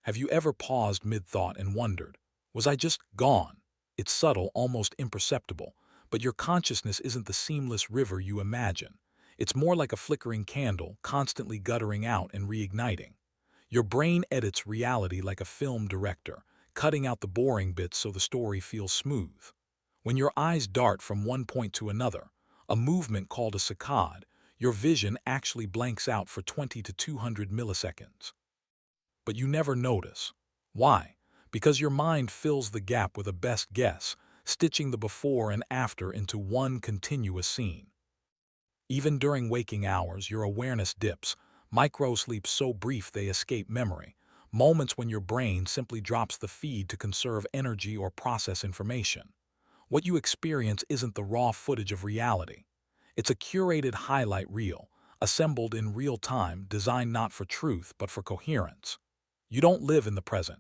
Have you ever paused mid-thought and wondered, was I just gone? It's subtle, almost imperceptible, but your consciousness isn't the seamless river you imagine. It's more like a flickering candle, constantly guttering out and reigniting. Your brain edits reality like a film director, cutting out the boring bits so the story feels smooth. When your eyes dart from one point to another, a movement called a saccade, your vision actually blanks out for 20 to 200 milliseconds. But you never notice. Why? Because your mind fills the gap with a best guess, stitching the before and after into one continuous scene. Even during waking hours, your awareness dips, micro-sleeps so brief they escape memory, moments when your brain simply drops the feed to conserve energy or process information. What you experience isn't the raw footage of reality. It's a curated highlight reel, assembled in real time, designed not for truth but for coherence. You don't live in the present.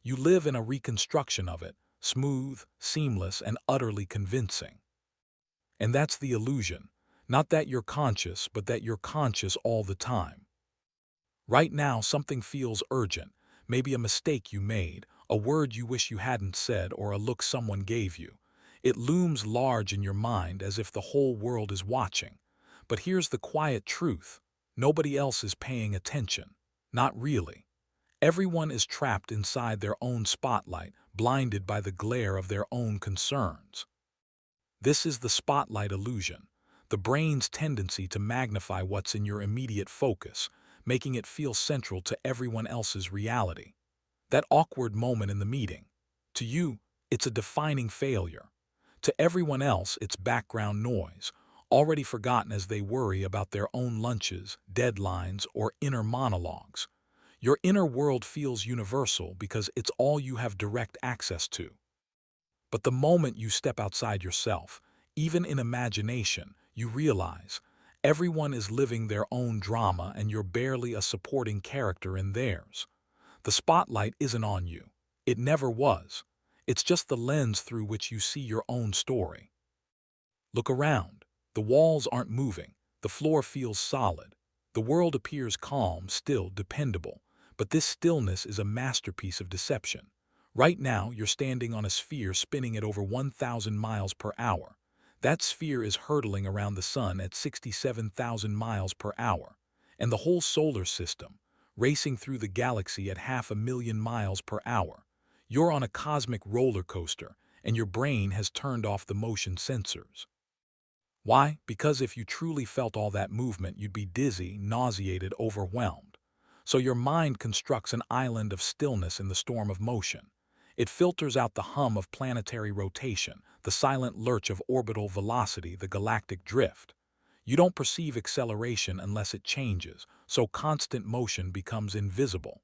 You live in a reconstruction of it, smooth, seamless, and utterly convincing. And that's the illusion. Not that you're conscious, but that you're conscious all the time. Right now, something feels urgent, maybe a mistake you made, a word you wish you hadn't said, or a look someone gave you. It looms large in your mind as if the whole world is watching. But here's the quiet truth. Nobody else is paying attention. Not really. Everyone is trapped inside their own spotlight, blinded by the glare of their own concerns. This is the spotlight illusion, the brain's tendency to magnify what's in your immediate focus, making it feel central to everyone else's reality. That awkward moment in the meeting. To you, it's a defining failure. To everyone else, it's background noise, already forgotten as they worry about their own lunches, deadlines, or inner monologues. Your inner world feels universal because it's all you have direct access to. But the moment you step outside yourself, even in imagination, you realize everyone is living their own drama and you're barely a supporting character in theirs. The spotlight isn't on you. It never was. It's just the lens through which you see your own story. Look around. The walls aren't moving. The floor feels solid. The world appears calm, still, dependable. But this stillness is a masterpiece of deception. Right now, you're standing on a sphere spinning at over 1,000 miles per hour. That sphere is hurtling around the sun at 67,000 miles per hour. And the whole solar system, racing through the galaxy at 500,000 miles per hour. You're on a cosmic roller coaster, and your brain has turned off the motion sensors. Why? Because if you truly felt all that movement, you'd be dizzy, nauseated, overwhelmed. So your mind constructs an island of stillness in the storm of motion. It filters out the hum of planetary rotation, the silent lurch of orbital velocity, the galactic drift. You don't perceive acceleration unless it changes, so constant motion becomes invisible.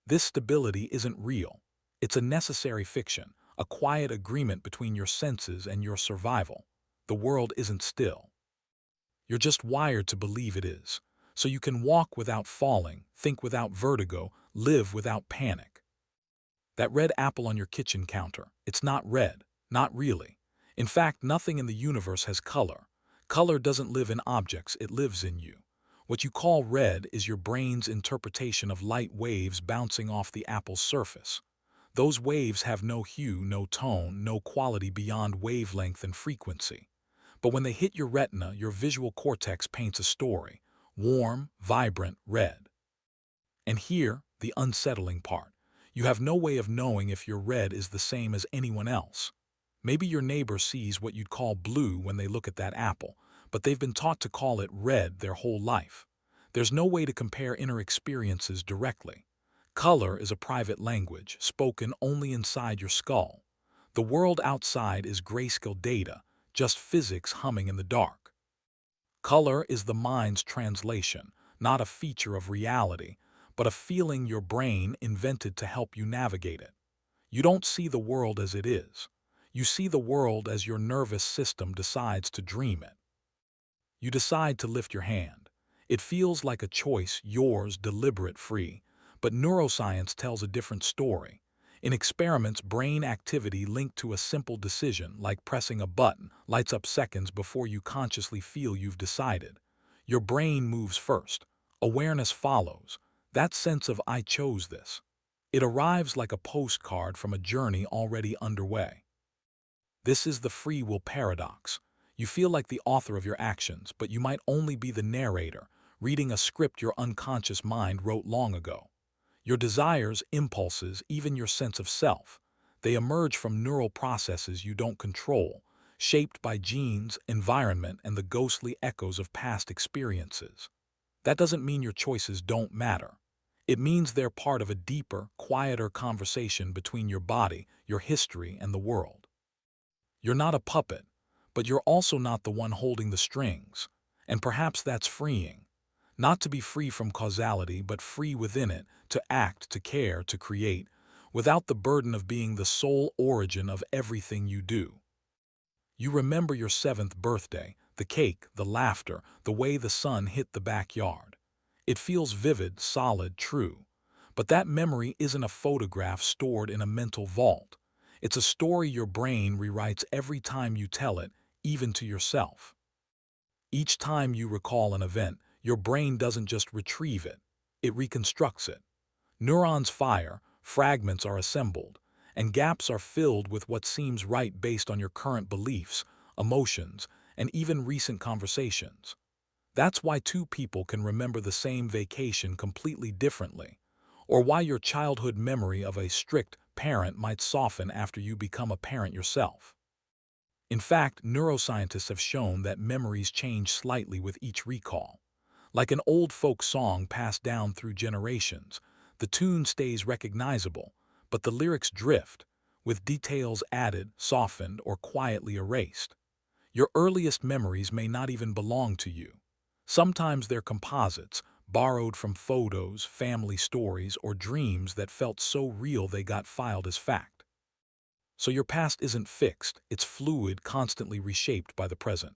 This stability isn't real. It's a necessary fiction, a quiet agreement between your senses and your survival. The world isn't still. You're just wired to believe it is. So you can walk without falling, think without vertigo, live without panic. That red apple on your kitchen counter, it's not red, not really. In fact, nothing in the universe has color. Color doesn't live in objects, it lives in you. What you call red is your brain's interpretation of light waves bouncing off the apple's surface. Those waves have no hue, no tone, no quality beyond wavelength and frequency. But when they hit your retina, your visual cortex paints a story. Warm, vibrant, red. And here, the unsettling part. You have no way of knowing if your red is the same as anyone else. Maybe your neighbor sees what you'd call blue when they look at that apple, but they've been taught to call it red their whole life. There's no way to compare inner experiences directly. Color is a private language, spoken only inside your skull. The world outside is grayscale data, just physics humming in the dark. Color is the mind's translation, not a feature of reality, but a feeling your brain invented to help you navigate it. You don't see the world as it is. You see the world as your nervous system decides to dream it. You decide to lift your hand. It feels like a choice, yours, deliberate, free. But neuroscience tells a different story. In experiments, brain activity linked to a simple decision, like pressing a button, lights up seconds before you consciously feel you've decided. Your brain moves first. Awareness follows. That sense of "I chose this." It arrives like a postcard from a journey already underway. This is the free will paradox. You feel like the author of your actions, but you might only be the narrator, reading a script your unconscious mind wrote long ago. Your desires, impulses, even your sense of self, they emerge from neural processes you don't control, shaped by genes, environment, and the ghostly echoes of past experiences. That doesn't mean your choices don't matter. It means they're part of a deeper, quieter conversation between your body, your history, and the world. You're not a puppet, but you're also not the one holding the strings. And perhaps that's freeing. Not to be free from causality, but free within it, to act, to care, to create, without the burden of being the sole origin of everything you do. You remember your 7th birthday, the cake, the laughter, the way the sun hit the backyard. It feels vivid, solid, true. But that memory isn't a photograph stored in a mental vault. It's a story your brain rewrites every time you tell it, even to yourself. Each time you recall an event, your brain doesn't just retrieve it, it reconstructs it. Neurons fire, fragments are assembled, and gaps are filled with what seems right based on your current beliefs, emotions, and even recent conversations. That's why two people can remember the same vacation completely differently, or why your childhood memory of a strict parent might soften after you become a parent yourself. In fact, neuroscientists have shown that memories change slightly with each recall. Like an old folk song passed down through generations, the tune stays recognizable, but the lyrics drift, with details added, softened, or quietly erased. Your earliest memories may not even belong to you. Sometimes they're composites, borrowed from photos, family stories, or dreams that felt so real they got filed as fact. So your past isn't fixed, it's fluid, constantly reshaped by the present.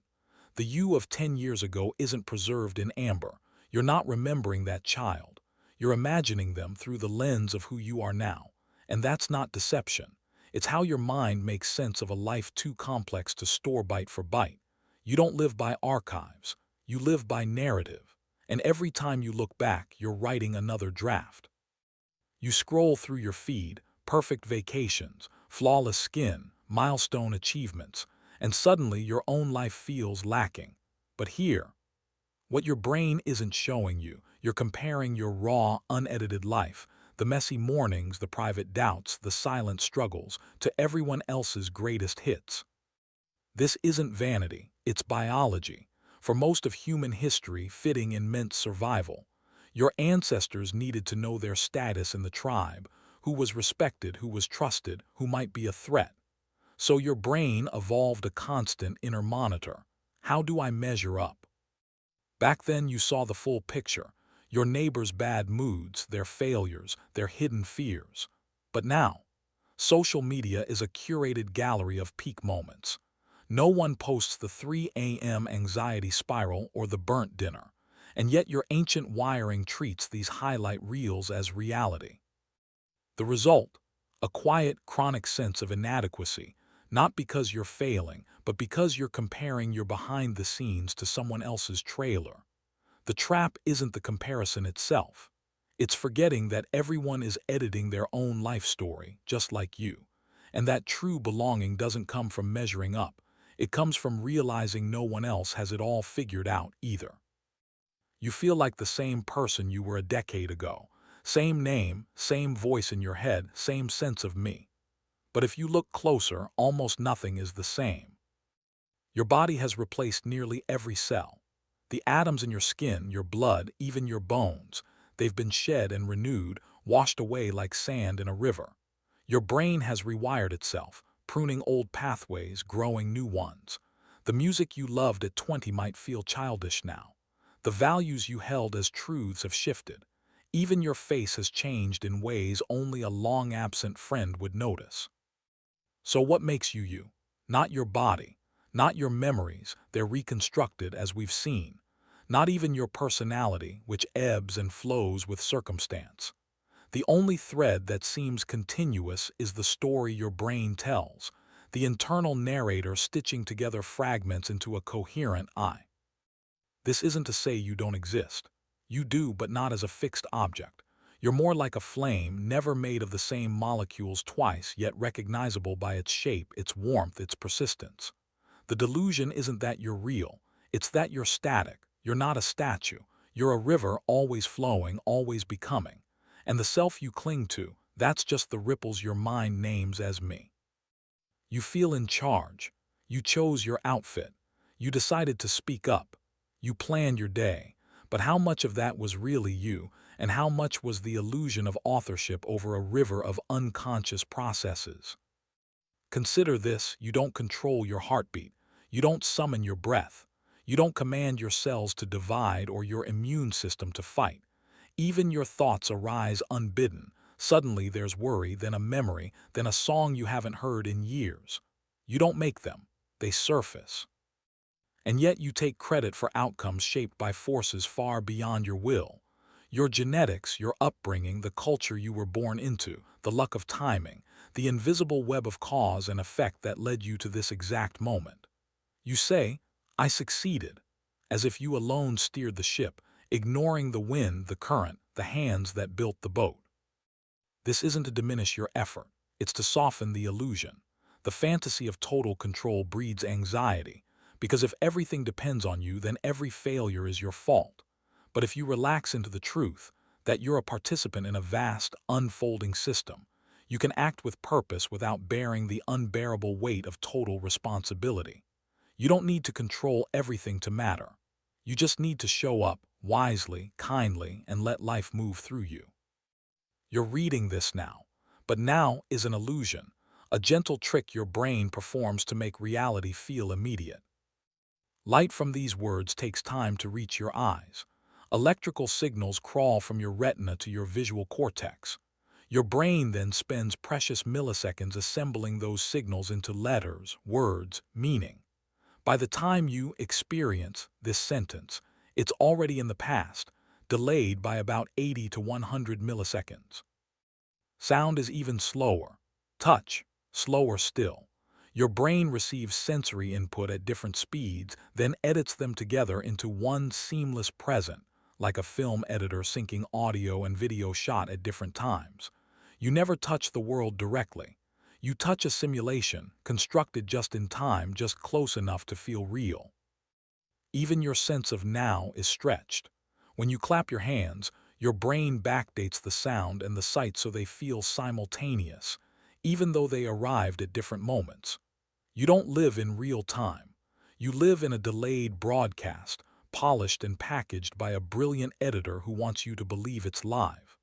The you of 10 years ago isn't preserved in amber. You're not remembering that child. You're imagining them through the lens of who you are now. And that's not deception. It's how your mind makes sense of a life too complex to store byte for byte. You don't live by archives. You live by narrative. And every time you look back, you're writing another draft. You scroll through your feed, perfect vacations, flawless skin, milestone achievements, and suddenly your own life feels lacking. But here, what your brain isn't showing you, you're comparing your raw, unedited life, the messy mornings, the private doubts, the silent struggles, to everyone else's greatest hits. This isn't vanity, it's biology. For most of human history, fitting in meant survival. Your ancestors needed to know their status in the tribe, who was respected, who was trusted, who might be a threat. So your brain evolved a constant inner monitor. How do I measure up? Back then you saw the full picture, your neighbor's bad moods, their failures, their hidden fears. But now, social media is a curated gallery of peak moments. No one posts the 3 a.m. anxiety spiral or the burnt dinner, and yet your ancient wiring treats these highlight reels as reality. The result? A quiet, chronic sense of inadequacy, not because you're failing, but because you're comparing your behind the scenes to someone else's trailer. The trap isn't the comparison itself. It's forgetting that everyone is editing their own life story, just like you, and that true belonging doesn't come from measuring up. It comes from realizing no one else has it all figured out either. You feel like the same person you were a decade ago. Same name, same voice in your head, same sense of me. But if you look closer, almost nothing is the same. Your body has replaced nearly every cell. The atoms in your skin, your blood, even your bones, they've been shed and renewed, washed away like sand in a river. Your brain has rewired itself, pruning old pathways, growing new ones. The music you loved at 20 might feel childish now. The values you held as truths have shifted. Even your face has changed in ways only a long-absent friend would notice. So what makes you you? Not your body, not your memories, they're reconstructed as we've seen. Not even your personality, which ebbs and flows with circumstance. The only thread that seems continuous is the story your brain tells, the internal narrator stitching together fragments into a coherent I. This isn't to say you don't exist. You do, but not as a fixed object. You're more like a flame, never made of the same molecules twice, yet recognizable by its shape, its warmth, its persistence. The delusion isn't that you're real, it's that you're static. You're not a statue. You're a river, always flowing, always becoming. And the self you cling to, that's just the ripples your mind names as me. You feel in charge. You chose your outfit. You decided to speak up. You planned your day. But how much of that was really you, and how much was the illusion of authorship over a river of unconscious processes? Consider this: you don't control your heartbeat. You don't summon your breath. You don't command your cells to divide or your immune system to fight. Even your thoughts arise unbidden. Suddenly there's worry, then a memory, then a song you haven't heard in years. You don't make them. They surface. And yet you take credit for outcomes shaped by forces far beyond your will. Your genetics, your upbringing, the culture you were born into, the luck of timing, the invisible web of cause and effect that led you to this exact moment. You say, "I succeeded," as if you alone steered the ship, ignoring the wind, the current, the hands that built the boat. This isn't to diminish your effort. It's to soften the illusion. The fantasy of total control breeds anxiety, because if everything depends on you, then every failure is your fault. But if you relax into the truth that you're a participant in a vast, unfolding system, you can act with purpose without bearing the unbearable weight of total responsibility. You don't need to control everything to matter. You just need to show up wisely, kindly, and let life move through you. You're reading this now, but now is an illusion, a gentle trick your brain performs to make reality feel immediate. Light from these words takes time to reach your eyes. Electrical signals crawl from your retina to your visual cortex. Your brain then spends precious milliseconds assembling those signals into letters, words, meaning. By the time you experience this sentence, it's already in the past, delayed by about 80 to 100 milliseconds. Sound is even slower. Touch, slower still. Your brain receives sensory input at different speeds, then edits them together into one seamless present, like a film editor syncing audio and video shot at different times. You never touch the world directly. You touch a simulation, constructed just in time, just close enough to feel real. Even your sense of now is stretched. When you clap your hands, your brain backdates the sound and the sight so they feel simultaneous, even though they arrived at different moments. You don't live in real time. You live in a delayed broadcast, polished and packaged by a brilliant editor who wants you to believe it's live.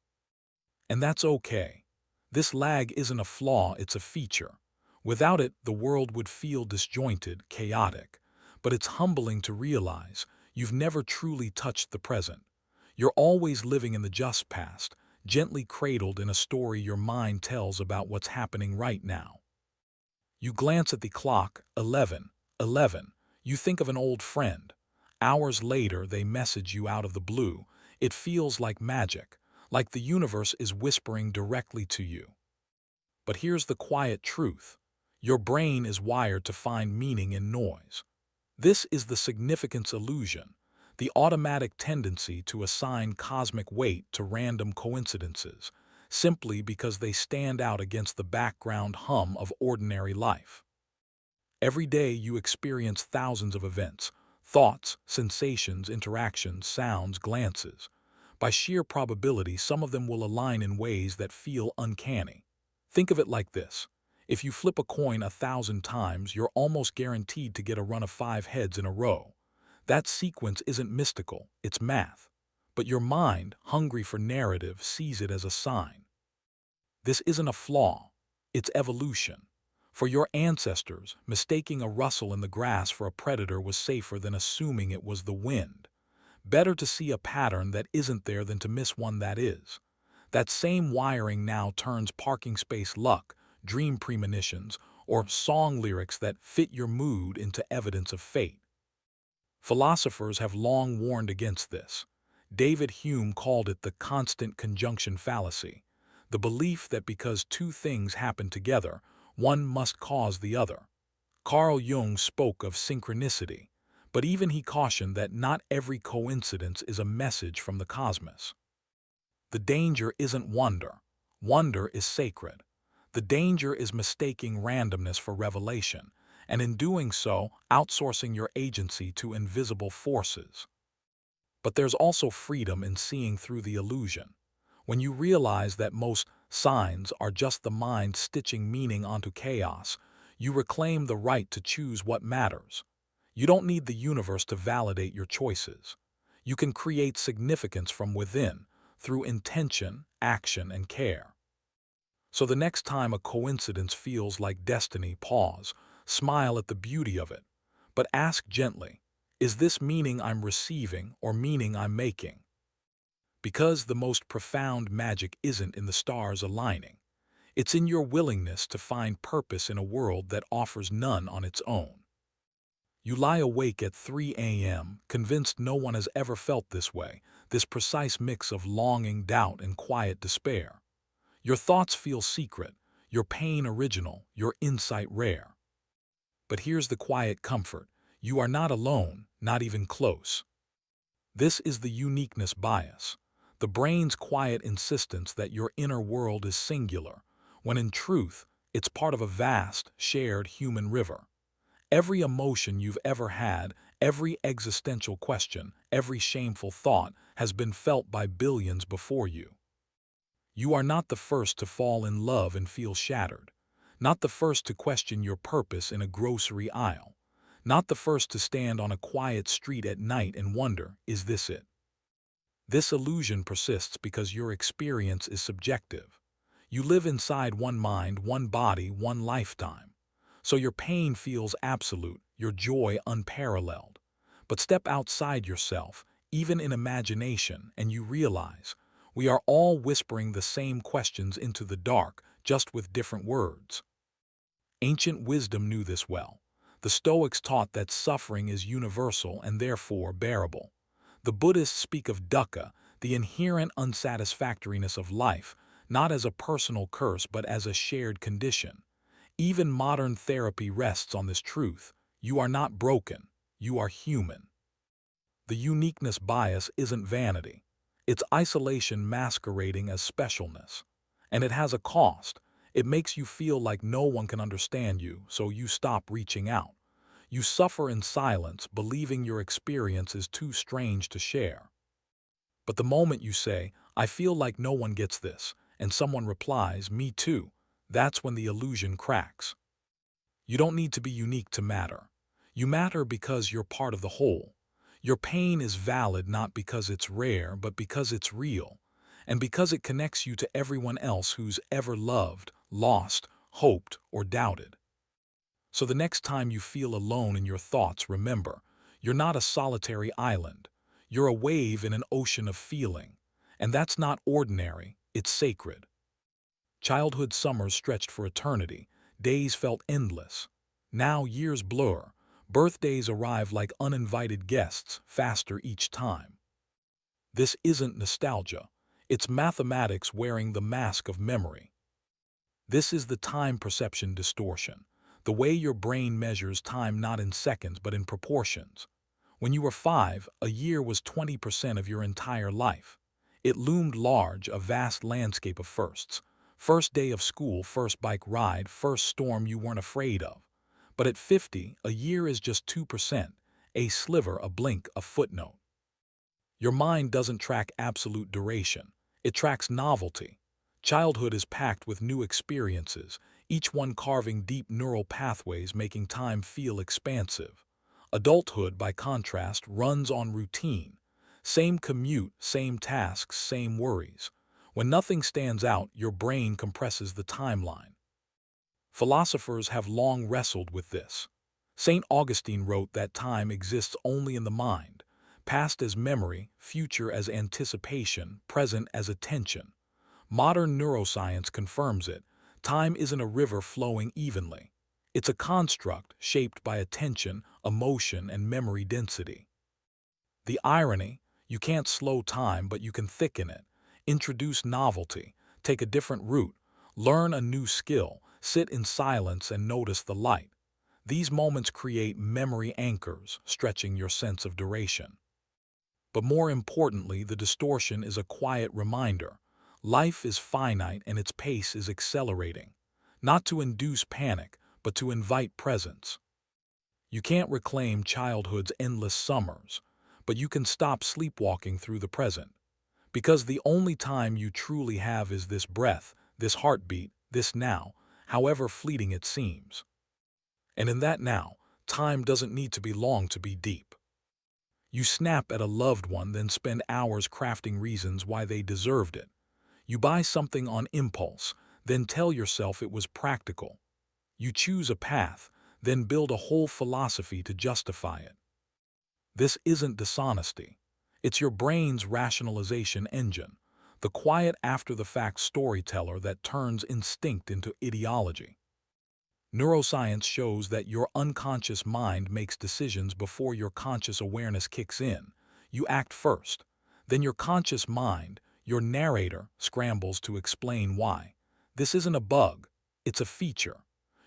And that's okay. This lag isn't a flaw, it's a feature. Without it, the world would feel disjointed, chaotic. But it's humbling to realize you've never truly touched the present. You're always living in the just past, gently cradled in a story your mind tells about what's happening right now. You glance at the clock, 11:11. You think of an old friend. Hours later, they message you out of the blue. It feels like magic, like the universe is whispering directly to you. But here's the quiet truth. Your brain is wired to find meaning in noise. This is the significance illusion, the automatic tendency to assign cosmic weight to random coincidences, simply because they stand out against the background hum of ordinary life. Every day you experience thousands of events, thoughts, sensations, interactions, sounds, glances. By sheer probability, some of them will align in ways that feel uncanny. Think of it like this. If you flip a coin 1,000 times, you're almost guaranteed to get a run of 5 heads in a row. That sequence isn't mystical, it's math. But your mind, hungry for narrative, sees it as a sign. This isn't a flaw, it's evolution. For your ancestors, mistaking a rustle in the grass for a predator was safer than assuming it was the wind. Better to see a pattern that isn't there than to miss one that is. That same wiring now turns parking space luck, dream premonitions, or song lyrics that fit your mood into evidence of fate. Philosophers have long warned against this. David Hume called it the constant conjunction fallacy, the belief that because two things happen together, one must cause the other. Carl Jung spoke of synchronicity, but even he cautioned that not every coincidence is a message from the cosmos. The danger isn't wonder. Wonder is sacred. The danger is mistaking randomness for revelation, and in doing so, outsourcing your agency to invisible forces. But there's also freedom in seeing through the illusion. When you realize that most signs are just the mind stitching meaning onto chaos, you reclaim the right to choose what matters. You don't need the universe to validate your choices. You can create significance from within, through intention, action, and care. So the next time a coincidence feels like destiny, pause, smile at the beauty of it, but ask gently, is this meaning I'm receiving or meaning I'm making? Because the most profound magic isn't in the stars aligning. It's in your willingness to find purpose in a world that offers none on its own. You lie awake at 3 a.m., convinced no one has ever felt this way, this precise mix of longing, doubt, and quiet despair. Your thoughts feel secret, your pain original, your insight rare. But here's the quiet comfort. You are not alone, not even close. This is the uniqueness bias, the brain's quiet insistence that your inner world is singular, when in truth, it's part of a vast, shared human river. Every emotion you've ever had, every existential question, every shameful thought has been felt by billions before you. You are not the first to fall in love and feel shattered, not the first to question your purpose in a grocery aisle, not the first to stand on a quiet street at night and wonder, is this it? This illusion persists because your experience is subjective. You live inside one mind, one body, one lifetime. So your pain feels absolute, your joy unparalleled. But step outside yourself, even in imagination, and you realize we are all whispering the same questions into the dark, just with different words. Ancient wisdom knew this well. The Stoics taught that suffering is universal and therefore bearable. The Buddhists speak of dukkha, the inherent unsatisfactoriness of life, not as a personal curse but as a shared condition. Even modern therapy rests on this truth. You are not broken. You are human. The uniqueness bias isn't vanity. It's isolation masquerading as specialness. And it has a cost. It makes you feel like no one can understand you, so you stop reaching out. You suffer in silence, believing your experience is too strange to share. But the moment you say, I feel like no one gets this, and someone replies, me too, that's when the illusion cracks. You don't need to be unique to matter. You matter because you're part of the whole. Your pain is valid not because it's rare, but because it's real, and because it connects you to everyone else who's ever loved, lost, hoped, or doubted. So the next time you feel alone in your thoughts, remember, you're not a solitary island. You're a wave in an ocean of feeling, and that's not ordinary, it's sacred. Childhood summers stretched for eternity, days felt endless. Now years blur, birthdays arrive like uninvited guests, faster each time. This isn't nostalgia, it's mathematics wearing the mask of memory. This is the time perception distortion, the way your brain measures time not in seconds but in proportions. When you were 5, a year was 20% of your entire life. It loomed large, a vast landscape of firsts. First day of school, first bike ride, first storm you weren't afraid of. But at 50, a year is just 2%, a sliver, a blink, a footnote. Your mind doesn't track absolute duration. It tracks novelty. Childhood is packed with new experiences, each one carving deep neural pathways, making time feel expansive. Adulthood, by contrast, runs on routine. Same commute, same tasks, same worries. When nothing stands out, your brain compresses the timeline. Philosophers have long wrestled with this. St. Augustine wrote that time exists only in the mind, past as memory, future as anticipation, present as attention. Modern neuroscience confirms it. Time isn't a river flowing evenly. It's a construct shaped by attention, emotion, and memory density. The irony, you can't slow time, but you can thicken it. Introduce novelty, take a different route, learn a new skill, sit in silence and notice the light. These moments create memory anchors, stretching your sense of duration. But more importantly, the distortion is a quiet reminder. Life is finite and its pace is accelerating, not to induce panic, but to invite presence. You can't reclaim childhood's endless summers, but you can stop sleepwalking through the present. Because the only time you truly have is this breath, this heartbeat, this now, however fleeting it seems. And in that now, time doesn't need to be long to be deep. You snap at a loved one, then spend hours crafting reasons why they deserved it. You buy something on impulse, then tell yourself it was practical. You choose a path, then build a whole philosophy to justify it. This isn't dishonesty. It's your brain's rationalization engine, the quiet after-the-fact storyteller that turns instinct into ideology. Neuroscience shows that your unconscious mind makes decisions before your conscious awareness kicks in. You act first. Then your conscious mind, your narrator, scrambles to explain why. This isn't a bug, it's a feature.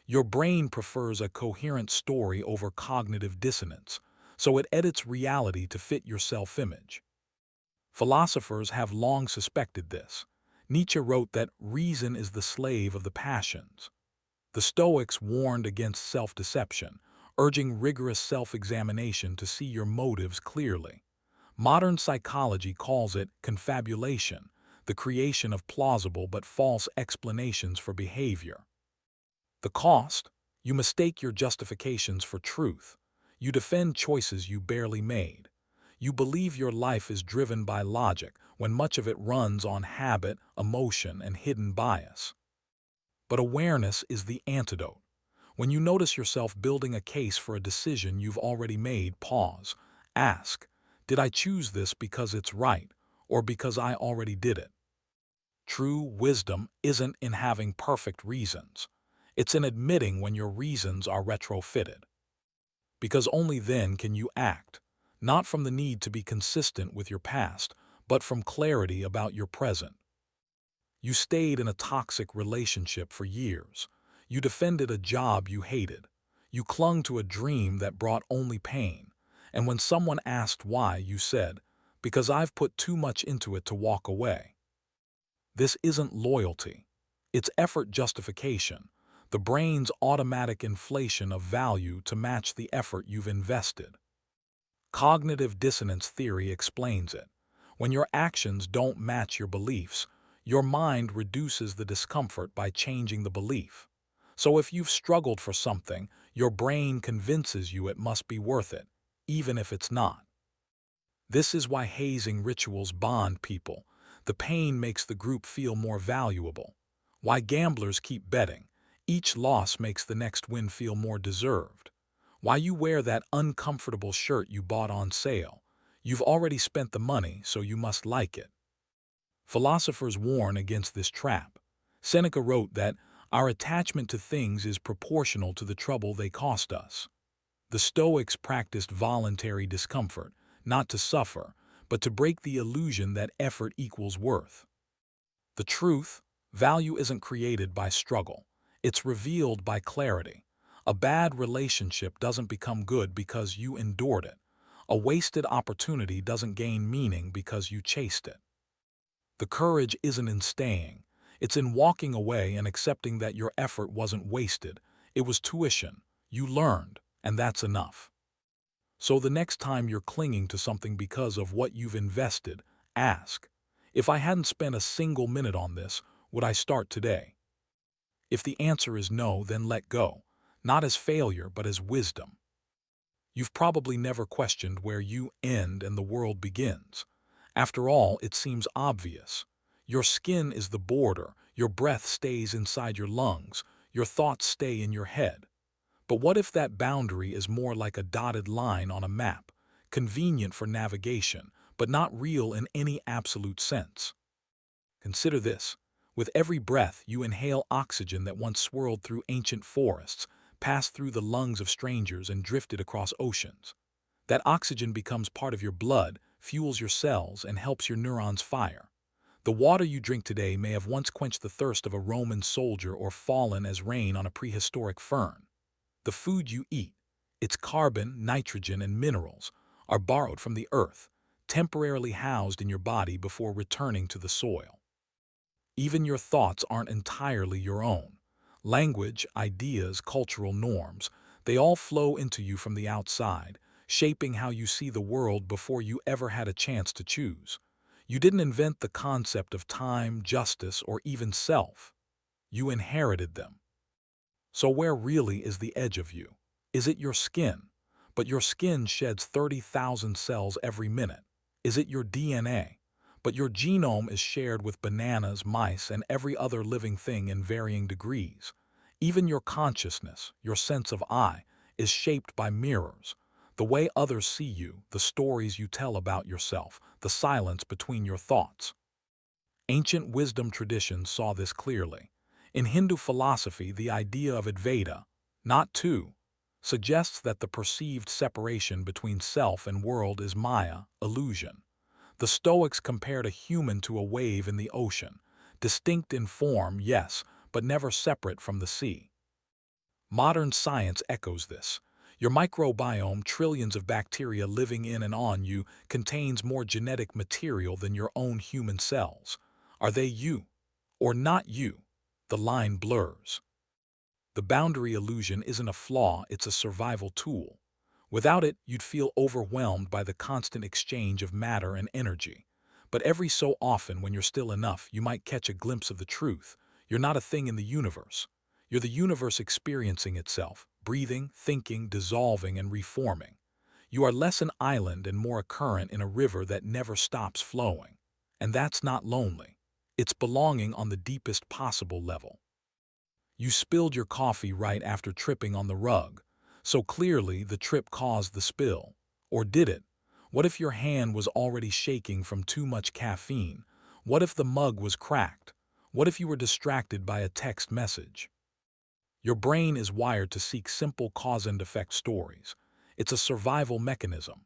Your brain prefers a coherent story over cognitive dissonance, so it edits reality to fit your self-image. Philosophers have long suspected this. Nietzsche wrote that reason is the slave of the passions. The Stoics warned against self-deception, urging rigorous self-examination to see your motives clearly. Modern psychology calls it confabulation, the creation of plausible but false explanations for behavior. The cost? You mistake your justifications for truth. You defend choices you barely made. You believe your life is driven by logic when much of it runs on habit, emotion, and hidden bias. But awareness is the antidote. When you notice yourself building a case for a decision you've already made, pause. Ask, did I choose this because it's right, or because I already did it? True wisdom isn't in having perfect reasons. It's in admitting when your reasons are retrofitted. Because only then can you act, not from the need to be consistent with your past, but from clarity about your present. You stayed in a toxic relationship for years. You defended a job you hated. You clung to a dream that brought only pain. And when someone asked why, you said, "Because I've put too much into it to walk away." This isn't loyalty. It's effort justification, the brain's automatic inflation of value to match the effort you've invested. Cognitive dissonance theory explains it. When your actions don't match your beliefs, your mind reduces the discomfort by changing the belief. So if you've struggled for something, your brain convinces you it must be worth it, even if it's not. This is why hazing rituals bond people. The pain makes the group feel more valuable. Why gamblers keep betting. Each loss makes the next win feel more deserved. Why you wear that uncomfortable shirt you bought on sale. You've already spent the money, so you must like it. Philosophers warn against this trap. Seneca wrote that our attachment to things is proportional to the trouble they cost us. The Stoics practiced voluntary discomfort, not to suffer, but to break the illusion that effort equals worth. The truth, value isn't created by struggle. It's revealed by clarity. A bad relationship doesn't become good because you endured it. A wasted opportunity doesn't gain meaning because you chased it. The courage isn't in staying. It's in walking away and accepting that your effort wasn't wasted. It was tuition. You learned, and that's enough. So the next time you're clinging to something because of what you've invested, ask, if I hadn't spent a single minute on this, would I start today? If the answer is no, then let go, not as failure but as wisdom. You've probably never questioned where you end and the world begins. After all, it seems obvious. Your skin is the border, your breath stays inside your lungs, your thoughts stay in your head. But what if that boundary is more like a dotted line on a map, convenient for navigation, but not real in any absolute sense? Consider this. With every breath, you inhale oxygen that once swirled through ancient forests, passed through the lungs of strangers, and drifted across oceans. That oxygen becomes part of your blood, fuels your cells, and helps your neurons fire. The water you drink today may have once quenched the thirst of a Roman soldier or fallen as rain on a prehistoric fern. The food you eat, its carbon, nitrogen, and minerals, are borrowed from the earth, temporarily housed in your body before returning to the soil. Even your thoughts aren't entirely your own. Language, ideas, cultural norms, they all flow into you from the outside, shaping how you see the world before you ever had a chance to choose. You didn't invent the concept of time, justice, or even self. You inherited them. So where really is the edge of you? Is it your skin? But your skin sheds 30,000 cells every minute. Is it your DNA? But your genome is shared with bananas, mice, and every other living thing in varying degrees. Even your consciousness, your sense of I, is shaped by mirrors. The way others see you, the stories you tell about yourself, the silence between your thoughts. Ancient wisdom traditions saw this clearly. In Hindu philosophy, the idea of Advaita, not two, suggests that the perceived separation between self and world is Maya, illusion. The Stoics compared a human to a wave in the ocean, distinct in form, yes, but never separate from the sea. Modern science echoes this. Your microbiome, trillions of bacteria living in and on you, contains more genetic material than your own human cells. Are they you? Or not you? The line blurs. The boundary illusion isn't a flaw, it's a survival tool. Without it, you'd feel overwhelmed by the constant exchange of matter and energy. But every so often, when you're still enough, you might catch a glimpse of the truth. You're not a thing in the universe. You're the universe experiencing itself, breathing, thinking, dissolving, and reforming. You are less an island and more a current in a river that never stops flowing. And that's not lonely. It's belonging on the deepest possible level. You spilled your coffee right after tripping on the rug. So clearly the trip caused the spill. Or did it? What if your hand was already shaking from too much caffeine? What if the mug was cracked? What if you were distracted by a text message? Your brain is wired to seek simple cause and effect stories. It's a survival mechanism.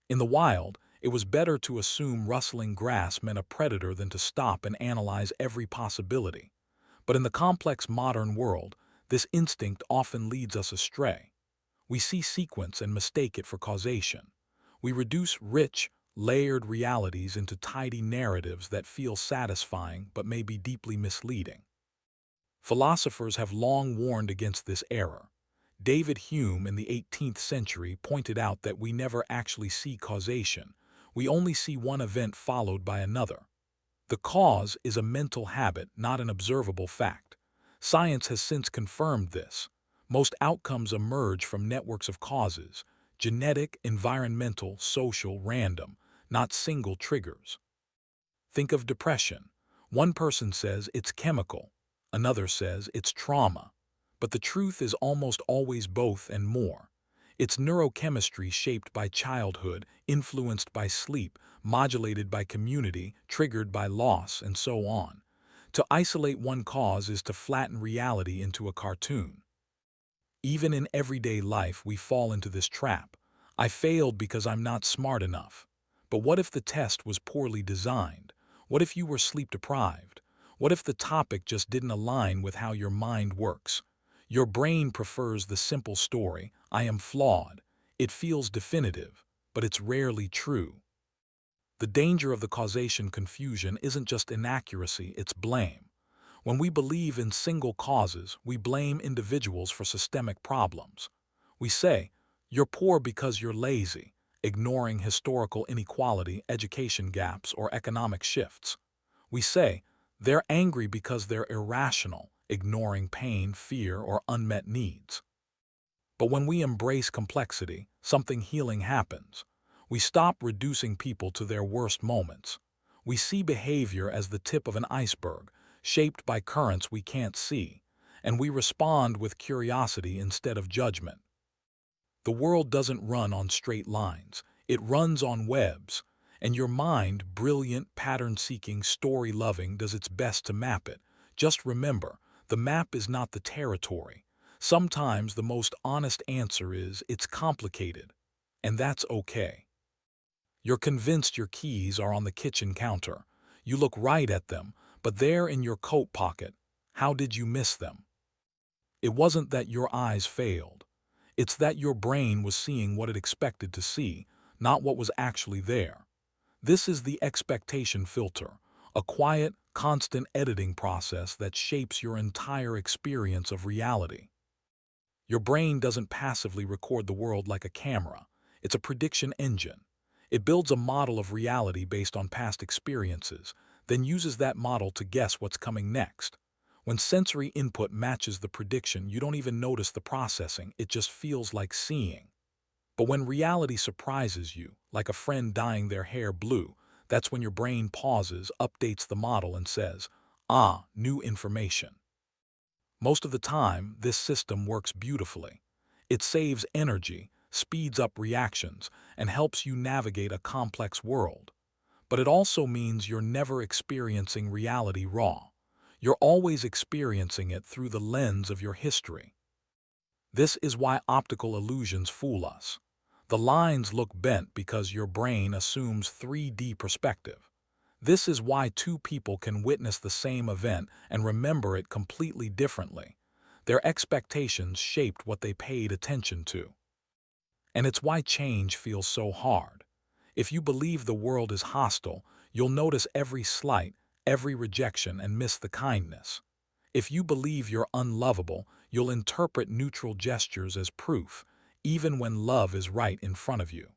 In the wild, it was better to assume rustling grass meant a predator than to stop and analyze every possibility. But in the complex modern world, this instinct often leads us astray. We see sequence and mistake it for causation. We reduce rich, layered realities into tidy narratives that feel satisfying but may be deeply misleading. Philosophers have long warned against this error. David Hume in the 18th century pointed out that we never actually see causation. We only see one event followed by another. The cause is a mental habit, not an observable fact. Science has since confirmed this. Most outcomes emerge from networks of causes, genetic, environmental, social, random, not single triggers. Think of depression. One person says it's chemical, another says it's trauma. But the truth is almost always both and more. It's neurochemistry shaped by childhood, influenced by sleep, modulated by community, triggered by loss, and so on. To isolate one cause is to flatten reality into a cartoon. Even in everyday life, we fall into this trap. I failed because I'm not smart enough. But what if the test was poorly designed? What if you were sleep-deprived? What if the topic just didn't align with how your mind works? Your brain prefers the simple story, I am flawed. It feels definitive, but it's rarely true. The danger of the causation confusion isn't just inaccuracy, it's blame. When we believe in single causes, we blame individuals for systemic problems. We say, you're poor because you're lazy, ignoring historical inequality, education gaps, or economic shifts. We say, they're angry because they're irrational, ignoring pain, fear, or unmet needs. But when we embrace complexity, something healing happens. We stop reducing people to their worst moments. We see behavior as the tip of an iceberg, shaped by currents we can't see, and we respond with curiosity instead of judgment. The world doesn't run on straight lines, it runs on webs, and your mind, brilliant, pattern-seeking, story-loving, does its best to map it. Just remember, the map is not the territory. Sometimes the most honest answer is, it's complicated, and that's okay. You're convinced your keys are on the kitchen counter. You look right at them, but they're in your coat pocket. How did you miss them? It wasn't that your eyes failed. It's that your brain was seeing what it expected to see, not what was actually there. This is the expectation filter, a quiet, constant editing process that shapes your entire experience of reality. Your brain doesn't passively record the world like a camera. It's a prediction engine. It builds a model of reality based on past experiences, then uses that model to guess what's coming next. When sensory input matches the prediction, you don't even notice the processing, it just feels like seeing. But when reality surprises you, like a friend dyeing their hair blue, that's when your brain pauses, updates the model, and says, "Ah, new information." Most of the time, this system works beautifully. It saves energy, speeds up reactions, and helps you navigate a complex world. But it also means you're never experiencing reality raw. You're always experiencing it through the lens of your history. This is why optical illusions fool us. The lines look bent because your brain assumes 3D perspective. This is why two people can witness the same event and remember it completely differently. Their expectations shaped what they paid attention to. And it's why change feels so hard. If you believe the world is hostile, you'll notice every slight, every rejection, and miss the kindness. If you believe you're unlovable, you'll interpret neutral gestures as proof, even when love is right in front of you.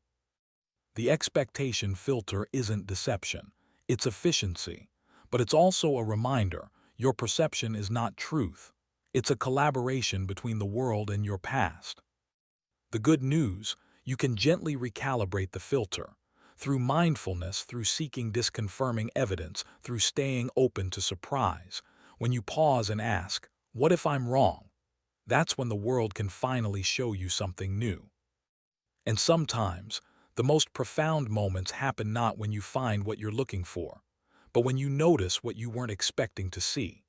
The expectation filter isn't deception, it's efficiency. But it's also a reminder, your perception is not truth. It's a collaboration between the world and your past. The good news, you can gently recalibrate the filter. Through mindfulness, through seeking disconfirming evidence, through staying open to surprise. When you pause and ask, "What if I'm wrong?" That's when the world can finally show you something new. And sometimes, the most profound moments happen not when you find what you're looking for, but when you notice what you weren't expecting to see.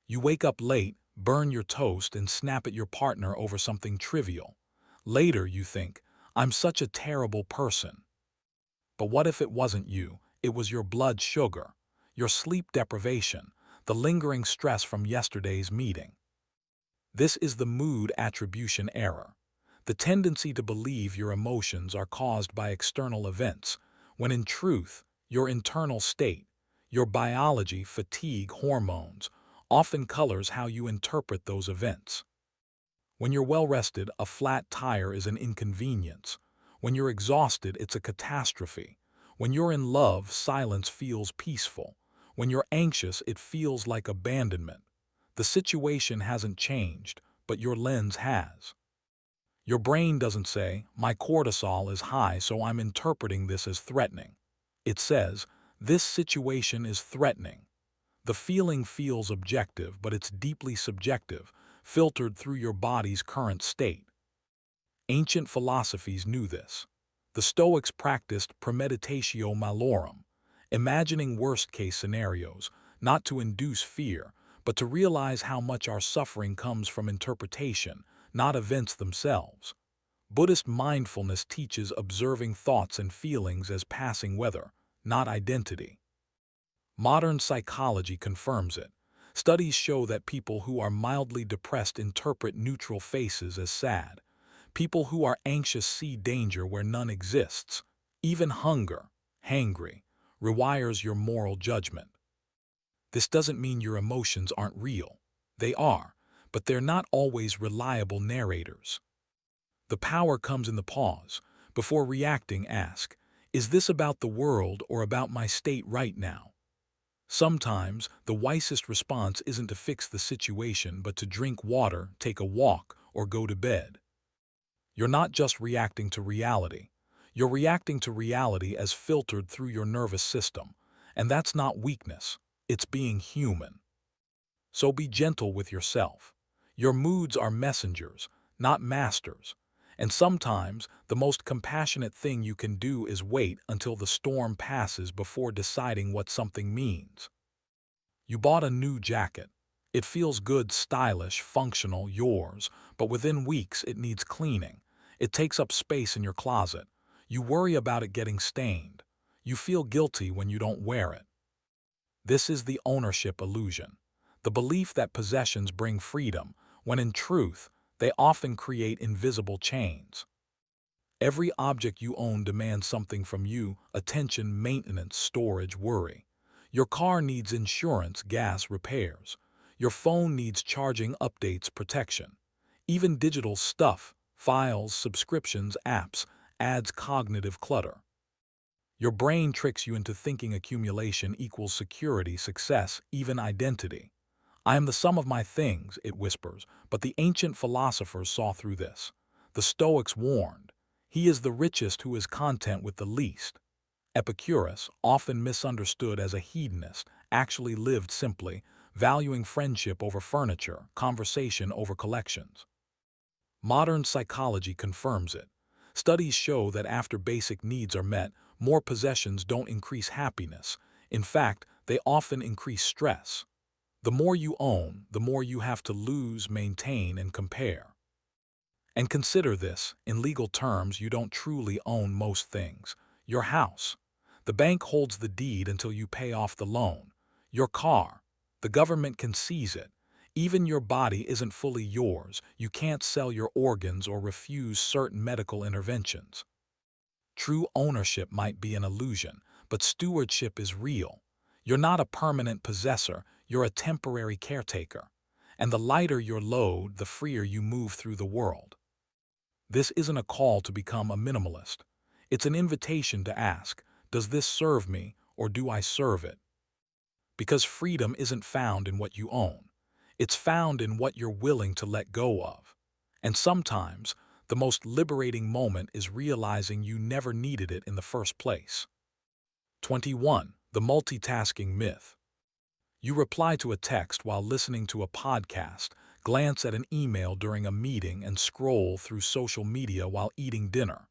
You wake up late, burn your toast, and snap at your partner over something trivial. Later, you think, "I'm such a terrible person." But what if it wasn't you? It was your blood sugar, your sleep deprivation, the lingering stress from yesterday's meeting. This is the mood attribution error. The tendency to believe your emotions are caused by external events, when in truth, your internal state, your biology, fatigue, hormones, often colors how you interpret those events. When you're well-rested, a flat tire is an inconvenience. When you're exhausted, it's a catastrophe. When you're in love, silence feels peaceful. When you're anxious, it feels like abandonment. The situation hasn't changed, but your lens has. Your brain doesn't say, "My cortisol is high, so I'm interpreting this as threatening." It says, "This situation is threatening." The feeling feels objective, but it's deeply subjective, filtered through your body's current state. Ancient philosophies knew this. The Stoics practiced premeditatio malorum, imagining worst-case scenarios, not to induce fear, but to realize how much our suffering comes from interpretation, not events themselves. Buddhist mindfulness teaches observing thoughts and feelings as passing weather, not identity. Modern psychology confirms it. Studies show that people who are mildly depressed interpret neutral faces as sad. People who are anxious see danger where none exists. Even hunger, hangry, rewires your moral judgment. This doesn't mean your emotions aren't real. They are, but they're not always reliable narrators. The power comes in the pause. Before reacting, ask, "Is this about the world or about my state right now?" Sometimes, the wisest response isn't to fix the situation but to drink water, take a walk, or go to bed. You're not just reacting to reality. You're reacting to reality as filtered through your nervous system. And that's not weakness. It's being human. So be gentle with yourself. Your moods are messengers, not masters. And sometimes, the most compassionate thing you can do is wait until the storm passes before deciding what something means. You bought a new jacket. It feels good, stylish, functional, yours, but within weeks it needs cleaning. It takes up space in your closet. You worry about it getting stained. You feel guilty when you don't wear it. This is the ownership illusion, the belief that possessions bring freedom, when in truth, they often create invisible chains. Every object you own demands something from you: attention, maintenance, storage, worry. Your car needs insurance, gas, repairs. Your phone needs charging, updates, protection. Even digital stuff, files, subscriptions, apps, adds cognitive clutter. Your brain tricks you into thinking accumulation equals security, success, even identity. I am the sum of my things, it whispers, but the ancient philosophers saw through this. The Stoics warned, he is the richest who is content with the least. Epicurus, often misunderstood as a hedonist, actually lived simply, valuing friendship over furniture, conversation over collections. Modern psychology confirms it. Studies show that after basic needs are met, more possessions don't increase happiness. In fact, they often increase stress. The more you own, the more you have to lose, maintain, and compare. And consider this, in legal terms, you don't truly own most things. Your house. The bank holds the deed until you pay off the loan. Your car. The government can seize it. Even your body isn't fully yours. You can't sell your organs or refuse certain medical interventions. True ownership might be an illusion, but stewardship is real. You're not a permanent possessor, you're a temporary caretaker. And the lighter your load, the freer you move through the world. This isn't a call to become a minimalist. It's an invitation to ask, does this serve me, or do I serve it? Because freedom isn't found in what you own. It's found in what you're willing to let go of. And sometimes, the most liberating moment is realizing you never needed it in the first place. 21. The Multitasking Myth. You reply to a text while listening to a podcast, glance at an email during a meeting, and scroll through social media while eating dinner.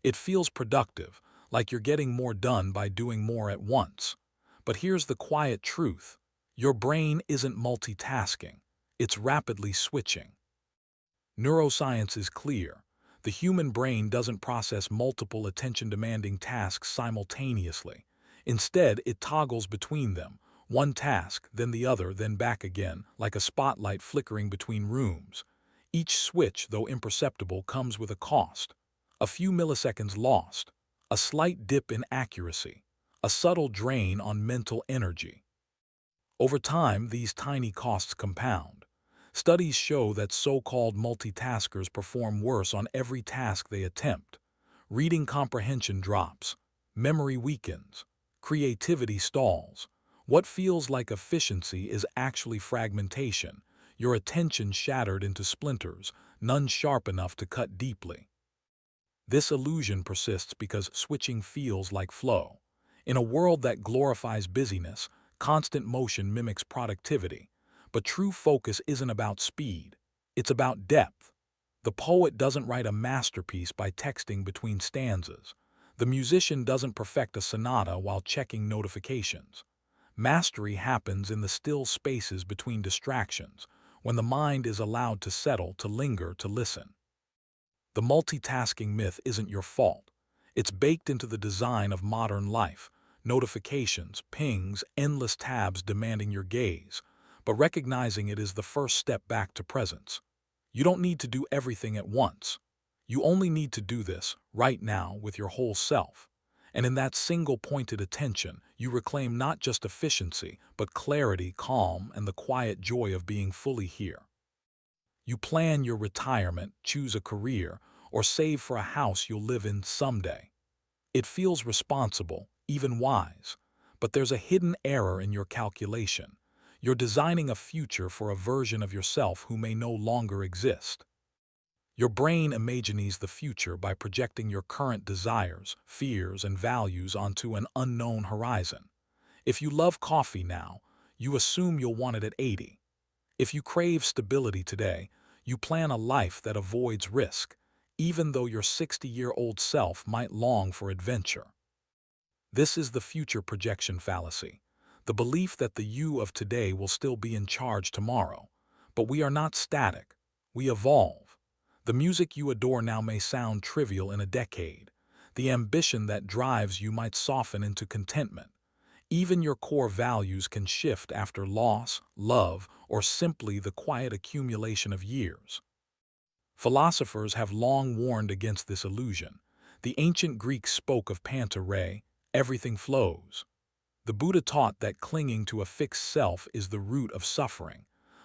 It feels productive, like you're getting more done by doing more at once. But here's the quiet truth. Your brain isn't multitasking. It's rapidly switching. Neuroscience is clear. The human brain doesn't process multiple attention-demanding tasks simultaneously. Instead, it toggles between them, one task, then the other, then back again, like a spotlight flickering between rooms. Each switch, though imperceptible, comes with a cost. A few milliseconds lost, a slight dip in accuracy, a subtle drain on mental energy. Over time, these tiny costs compound. Studies show that so-called multitaskers perform worse on every task they attempt. Reading comprehension drops, memory weakens, creativity stalls. What feels like efficiency is actually fragmentation, your attention shattered into splinters, none sharp enough to cut deeply. This illusion persists because switching feels like flow. In a world that glorifies busyness, constant motion mimics productivity. But true focus isn't about speed. It's about depth. The poet doesn't write a masterpiece by texting between stanzas. The musician doesn't perfect a sonata while checking notifications. Mastery happens in the still spaces between distractions, when the mind is allowed to settle, to linger, to listen. The multitasking myth isn't your fault. It's baked into the design of modern life. Notifications, pings, endless tabs demanding your gaze. But recognizing it is the first step back to presence. You don't need to do everything at once. You only need to do this, right now, with your whole self. And in that single pointed attention, you reclaim not just efficiency, but clarity, calm, and the quiet joy of being fully here. You plan your retirement, choose a career, or save for a house you'll live in someday. It feels responsible, even wise. But there's a hidden error in your calculation. You're designing a future for a version of yourself who may no longer exist. Your brain imagines the future by projecting your current desires, fears, and values onto an unknown horizon. If you love coffee now, you assume you'll want it at 80. If you crave stability today, you plan a life that avoids risk, even though your 60-year-old self might long for adventure. This is the future projection fallacy, the belief that the you of today will still be in charge tomorrow. But we are not static. We evolve. The music you adore now may sound trivial in a decade. The ambition that drives you might soften into contentment. Even your core values can shift after loss, love, or simply the quiet accumulation of years. Philosophers have long warned against this illusion. The ancient Greeks spoke of panta rhei, everything flows. The Buddha taught that clinging to a fixed self is the root of suffering.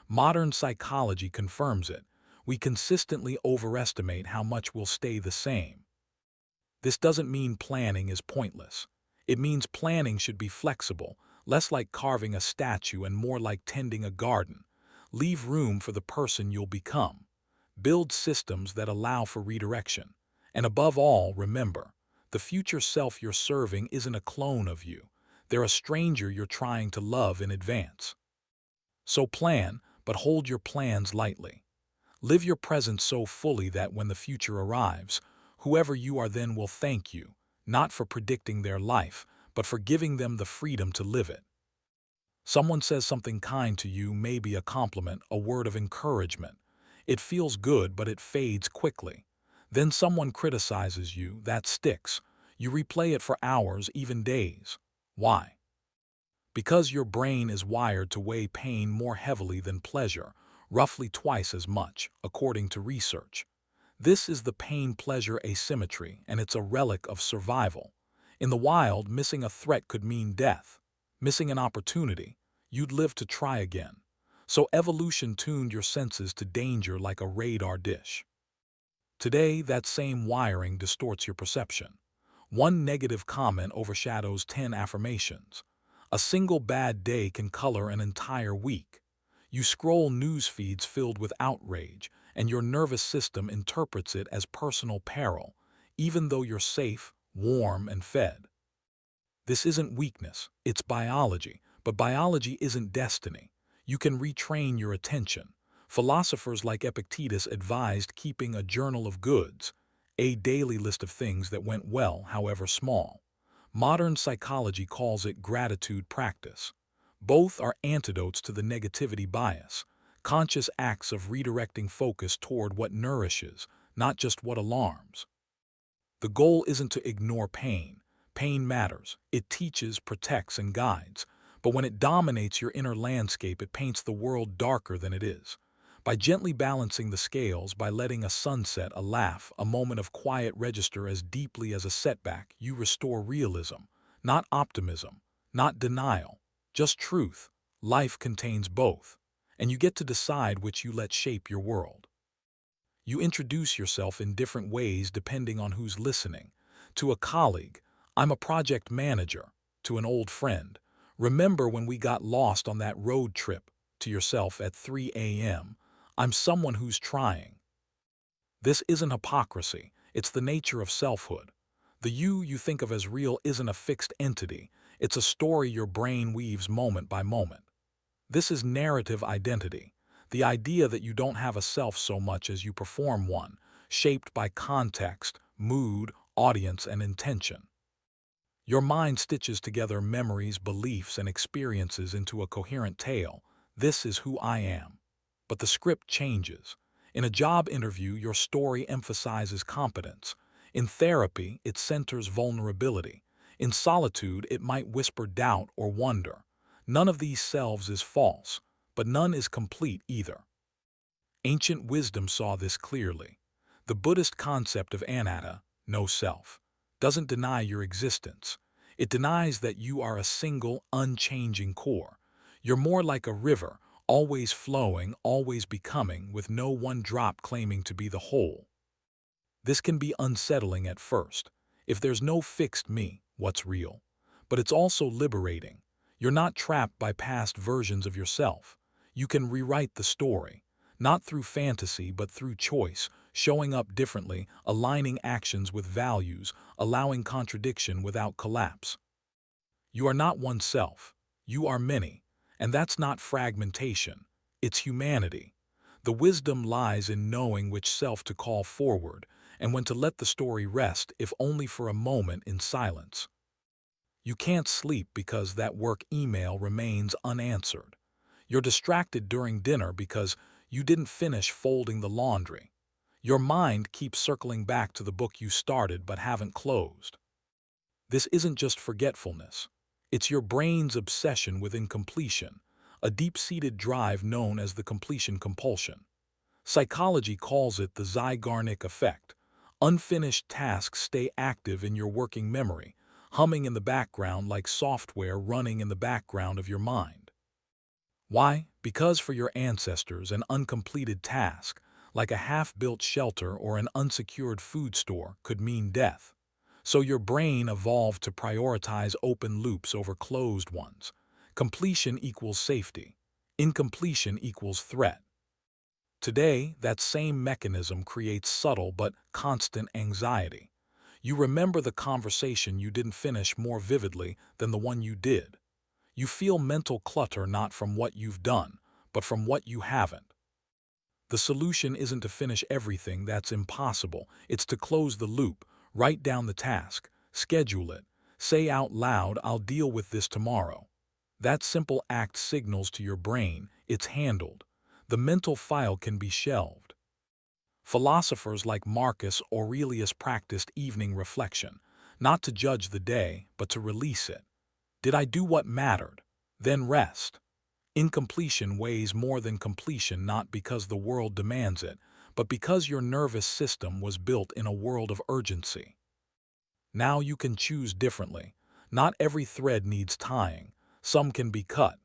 Modern psychology confirms it. We consistently overestimate how much will stay the same. This doesn't mean planning is pointless. It means planning should be flexible, less like carving a statue and more like tending a garden. Leave room for the person you'll become. Build systems that allow for redirection. And above all, remember, the future self you're serving isn't a clone of you. They're a stranger you're trying to love in advance. So plan, but hold your plans lightly. Live your present so fully that when the future arrives, whoever you are then will thank you, not for predicting their life, but for giving them the freedom to live it. Someone says something kind to you, maybe a compliment, a word of encouragement. It feels good, but it fades quickly. Then someone criticizes you, that sticks. You replay it for hours, even days. Why? Because your brain is wired to weigh pain more heavily than pleasure, roughly twice as much, according to research. This is the pain-pleasure asymmetry, and it's a relic of survival. In the wild, missing a threat could mean death. Missing an opportunity, you'd live to try again. So evolution tuned your senses to danger like a radar dish. Today, that same wiring distorts your perception. One negative comment overshadows 10 affirmations. A single bad day can color an entire week. You scroll news feeds filled with outrage, and your nervous system interprets it as personal peril, even though you're safe, warm, and fed. This isn't weakness, it's biology, but biology isn't destiny. You can retrain your attention. Philosophers like Epictetus advised keeping a journal of goods, a daily list of things that went well, however small. Modern psychology calls it gratitude practice. Both are antidotes to the negativity bias, conscious acts of redirecting focus toward what nourishes, not just what alarms. The goal isn't to ignore pain. Pain matters. It teaches, protects, and guides. But when it dominates your inner landscape, it paints the world darker than it is. By gently balancing the scales, by letting a sunset, a laugh, a moment of quiet register as deeply as a setback, you restore realism, not optimism, not denial, just truth. Life contains both, and you get to decide which you let shape your world. You introduce yourself in different ways depending on who's listening. To a colleague, I'm a project manager. To an old friend, remember when we got lost on that road trip? To yourself at 3 a.m., I'm someone who's trying. This isn't hypocrisy, it's the nature of selfhood. The you think of as real isn't a fixed entity, it's a story your brain weaves moment by moment. This is narrative identity, the idea that you don't have a self so much as you perform one, shaped by context, mood, audience, and intention. Your mind stitches together memories, beliefs, and experiences into a coherent tale. This is who I am. But the script changes. In a job interview, your story emphasizes competence. In therapy, it centers vulnerability. In solitude, it might whisper doubt or wonder. None of these selves is false, but none is complete either. Ancient wisdom saw this clearly. The Buddhist concept of anatta, no self, doesn't deny your existence. It denies that you are a single, unchanging core. You're more like a river, always flowing, always becoming, with no one drop claiming to be the whole. This can be unsettling at first. If there's no fixed me, what's real? But it's also liberating. You're not trapped by past versions of yourself. You can rewrite the story, not through fantasy but through choice, showing up differently, aligning actions with values, allowing contradiction without collapse. You are not one self. You are many. And that's not fragmentation. It's humanity. The wisdom lies in knowing which self to call forward and when to let the story rest, if only for a moment, in silence. You can't sleep because that work email remains unanswered. You're distracted during dinner because you didn't finish folding the laundry. Your mind keeps circling back to the book you started but haven't closed. This isn't just forgetfulness. It's your brain's obsession with incompletion, a deep-seated drive known as the completion compulsion. Psychology calls it the Zeigarnik effect. Unfinished tasks stay active in your working memory, humming in the background like software running in the background of your mind. Why? Because for your ancestors, an uncompleted task, like a half-built shelter or an unsecured food store, could mean death. So your brain evolved to prioritize open loops over closed ones. Completion equals safety. Incompletion equals threat. Today, that same mechanism creates subtle but constant anxiety. You remember the conversation you didn't finish more vividly than the one you did. You feel mental clutter not from what you've done, but from what you haven't. The solution isn't to finish everything, that's impossible. It's to close the loop, write down the task, schedule it, say out loud, "I'll deal with this tomorrow." That simple act signals to your brain it's handled. The mental file can be shelved. Philosophers like Marcus Aurelius practiced evening reflection, not to judge the day, but to release it. Did I do what mattered? Then rest. Incompletion weighs more than completion, not because the world demands it, but because your nervous system was built in a world of urgency. Now you can choose differently. Not every thread needs tying. Some can be cut.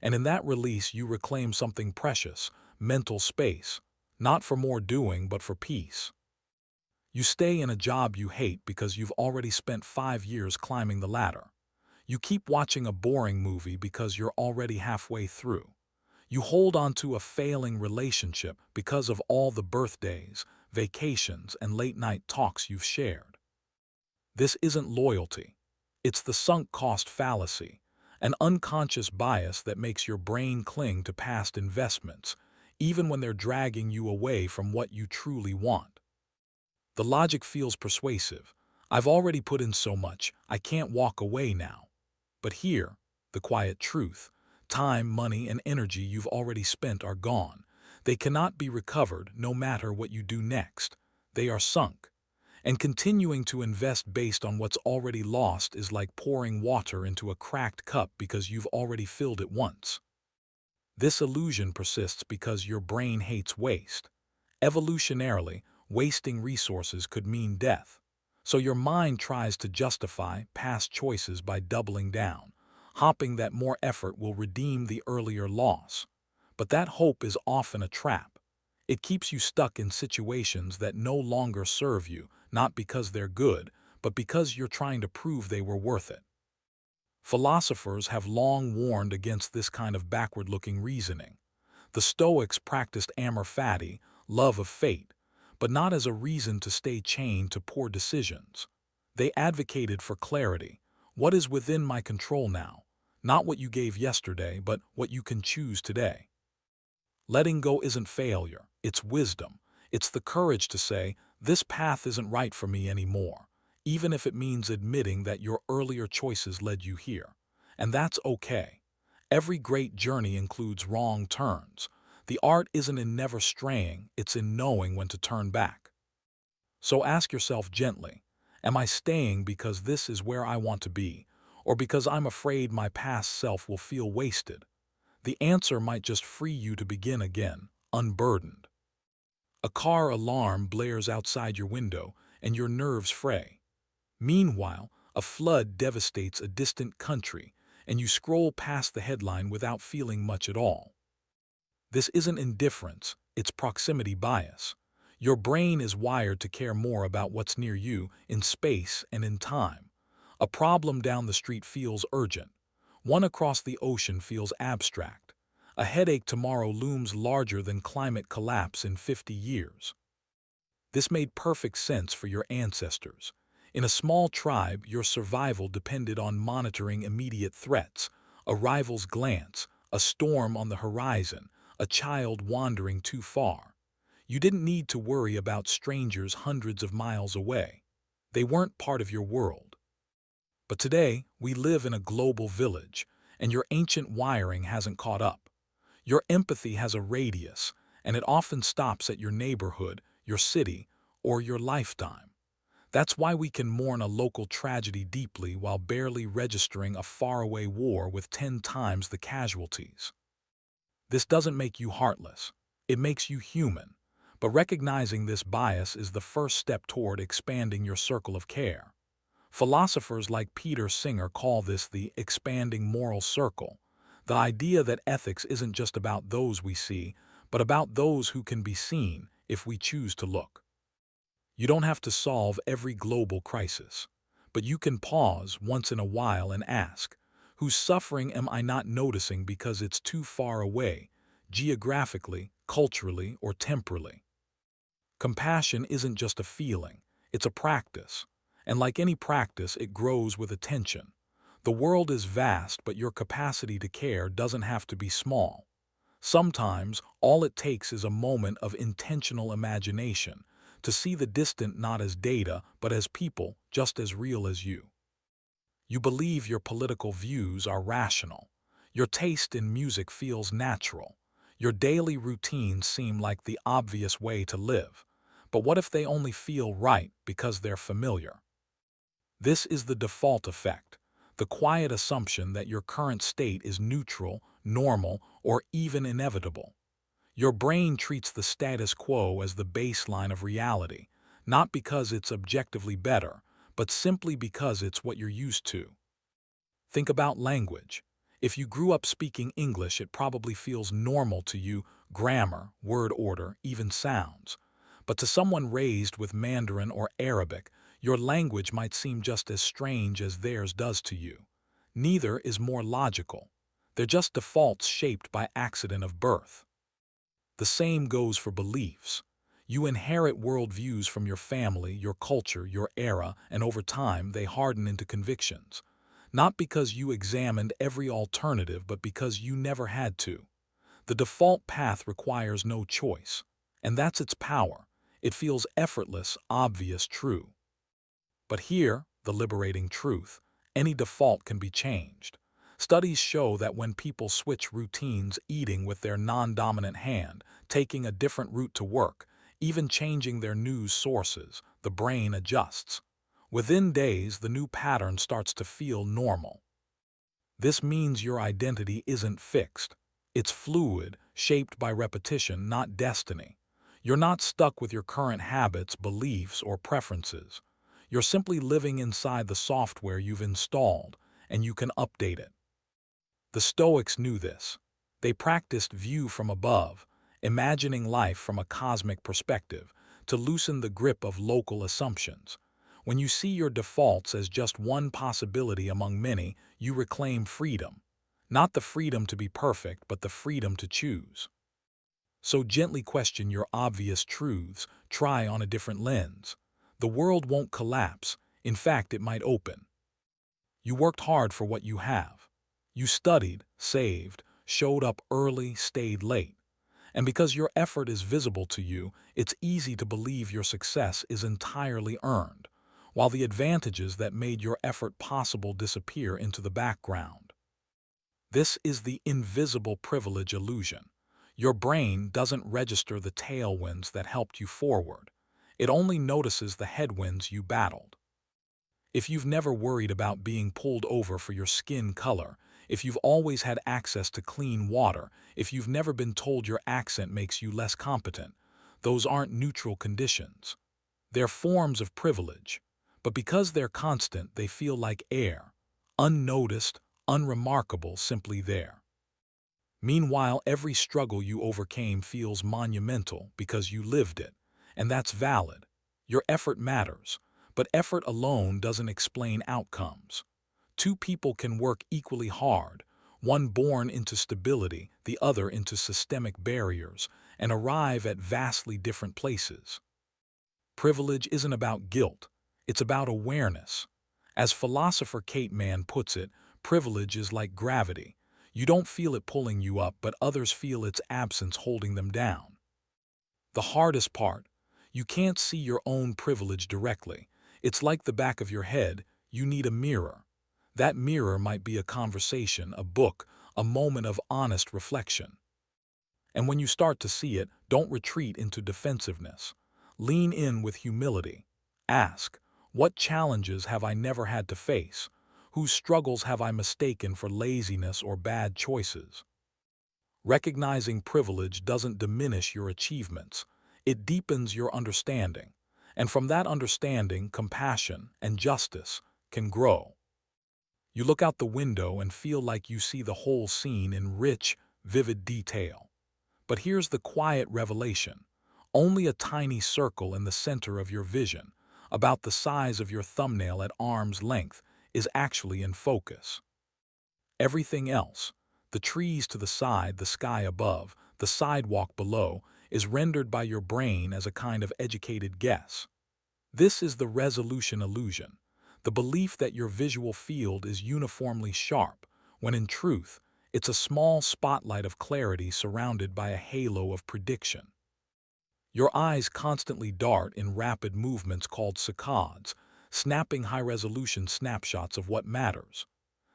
And in that release you reclaim something precious, mental space, not for more doing but for peace. You stay in a job you hate because you've already spent 5 years climbing the ladder. You keep watching a boring movie because you're already halfway through. You hold on to a failing relationship because of all the birthdays, vacations, and late-night talks you've shared. This isn't loyalty. It's the sunk cost fallacy, an unconscious bias that makes your brain cling to past investments, even when they're dragging you away from what you truly want. The logic feels persuasive. I've already put in so much, I can't walk away now. But here, the quiet truth: time, money, and energy you've already spent are gone. They cannot be recovered no matter what you do next. They are sunk. And continuing to invest based on what's already lost is like pouring water into a cracked cup because you've already filled it once. This illusion persists because your brain hates waste. Evolutionarily, wasting resources could mean death. So your mind tries to justify past choices by doubling down, hoping that more effort will redeem the earlier loss. But that hope is often a trap. It keeps you stuck in situations that no longer serve you, not because they're good, but because you're trying to prove they were worth it. Philosophers have long warned against this kind of backward-looking reasoning. The Stoics practiced amor fati, love of fate, but not as a reason to stay chained to poor decisions. They advocated for clarity. What is within my control now? Not what you gave yesterday, but what you can choose today. Letting go isn't failure, it's wisdom. It's the courage to say, this path isn't right for me anymore, even if it means admitting that your earlier choices led you here. And that's okay. Every great journey includes wrong turns. The art isn't in never straying, it's in knowing when to turn back. So ask yourself gently, am I staying because this is where I want to be, or because I'm afraid my past self will feel wasted? The answer might just free you to begin again, unburdened. A car alarm blares outside your window, and your nerves fray. Meanwhile, a flood devastates a distant country, and you scroll past the headline without feeling much at all. This isn't indifference, it's proximity bias. Your brain is wired to care more about what's near you in space and in time. A problem down the street feels urgent. One across the ocean feels abstract. A headache tomorrow looms larger than climate collapse in 50 years. This made perfect sense for your ancestors. In a small tribe, your survival depended on monitoring immediate threats: a rival's glance, a storm on the horizon, a child wandering too far. You didn't need to worry about strangers hundreds of miles away. They weren't part of your world. But today, we live in a global village, and your ancient wiring hasn't caught up. Your empathy has a radius, and it often stops at your neighborhood, your city, or your lifetime. That's why we can mourn a local tragedy deeply while barely registering a faraway war with 10 times the casualties. This doesn't make you heartless. It makes you human. But recognizing this bias is the first step toward expanding your circle of care. Philosophers like Peter Singer call this the expanding moral circle, the idea that ethics isn't just about those we see, but about those who can be seen if we choose to look. You don't have to solve every global crisis, but you can pause once in a while and ask, whose suffering am I not noticing because it's too far away, geographically, culturally, or temporally? Compassion isn't just a feeling, it's a practice. And like any practice, it grows with attention. The world is vast, but your capacity to care doesn't have to be small. Sometimes, all it takes is a moment of intentional imagination to see the distant not as data, but as people just as real as you. You believe your political views are rational. Your taste in music feels natural. Your daily routines seem like the obvious way to live. But what if they only feel right because they're familiar? This is the default effect, the quiet assumption that your current state is neutral, normal, or even inevitable. Your brain treats the status quo as the baseline of reality, not because it's objectively better, but simply because it's what you're used to. Think about language. If you grew up speaking English, it probably feels normal to you, grammar, word order, even sounds. But to someone raised with Mandarin or Arabic, your language might seem just as strange as theirs does to you. Neither is more logical. They're just defaults shaped by accident of birth. The same goes for beliefs. You inherit worldviews from your family, your culture, your era, and over time they harden into convictions. Not because you examined every alternative, but because you never had to. The default path requires no choice, and that's its power. It feels effortless, obvious, true. But here, the liberating truth, any default can be changed. Studies show that when people switch routines, eating with their non-dominant hand, taking a different route to work, even changing their news sources, the brain adjusts. Within days, the new pattern starts to feel normal. This means your identity isn't fixed. It's fluid, shaped by repetition, not destiny. You're not stuck with your current habits, beliefs, or preferences. You're simply living inside the software you've installed, and you can update it. The Stoics knew this. They practiced view from above, imagining life from a cosmic perspective, to loosen the grip of local assumptions. When you see your defaults as just one possibility among many, you reclaim freedom. Not the freedom to be perfect, but the freedom to choose. So gently question your obvious truths, try on a different lens. The world won't collapse, in fact it might open. You worked hard for what you have. You studied, saved, showed up early, stayed late. And because your effort is visible to you, it's easy to believe your success is entirely earned, while the advantages that made your effort possible disappear into the background. This is the invisible privilege illusion. Your brain doesn't register the tailwinds that helped you forward. It only notices the headwinds you battled. If you've never worried about being pulled over for your skin color, if you've always had access to clean water, if you've never been told your accent makes you less competent, those aren't neutral conditions. They're forms of privilege, but because they're constant, they feel like air, unnoticed, unremarkable, simply there. Meanwhile, every struggle you overcame feels monumental because you lived it, and that's valid. Your effort matters, but effort alone doesn't explain outcomes. Two people can work equally hard, one born into stability, the other into systemic barriers, and arrive at vastly different places. Privilege isn't about guilt, it's about awareness. As philosopher Kate Mann puts it, privilege is like gravity. You don't feel it pulling you up, but others feel its absence holding them down. The hardest part, you can't see your own privilege directly. It's like the back of your head, you need a mirror. That mirror might be a conversation, a book, a moment of honest reflection. And when you start to see it, don't retreat into defensiveness. Lean in with humility. Ask, what challenges have I never had to face? Whose struggles have I mistaken for laziness or bad choices? Recognizing privilege doesn't diminish your achievements. It deepens your understanding. And from that understanding, compassion and justice can grow. You look out the window and feel like you see the whole scene in rich, vivid detail. But here's the quiet revelation. Only a tiny circle in the center of your vision, about the size of your thumbnail at arm's length, is actually in focus. Everything else, the trees to the side, the sky above, the sidewalk below, is rendered by your brain as a kind of educated guess. This is the resolution illusion, the belief that your visual field is uniformly sharp, when in truth, it's a small spotlight of clarity surrounded by a halo of prediction. Your eyes constantly dart in rapid movements called saccades, snapping high-resolution snapshots of what matters.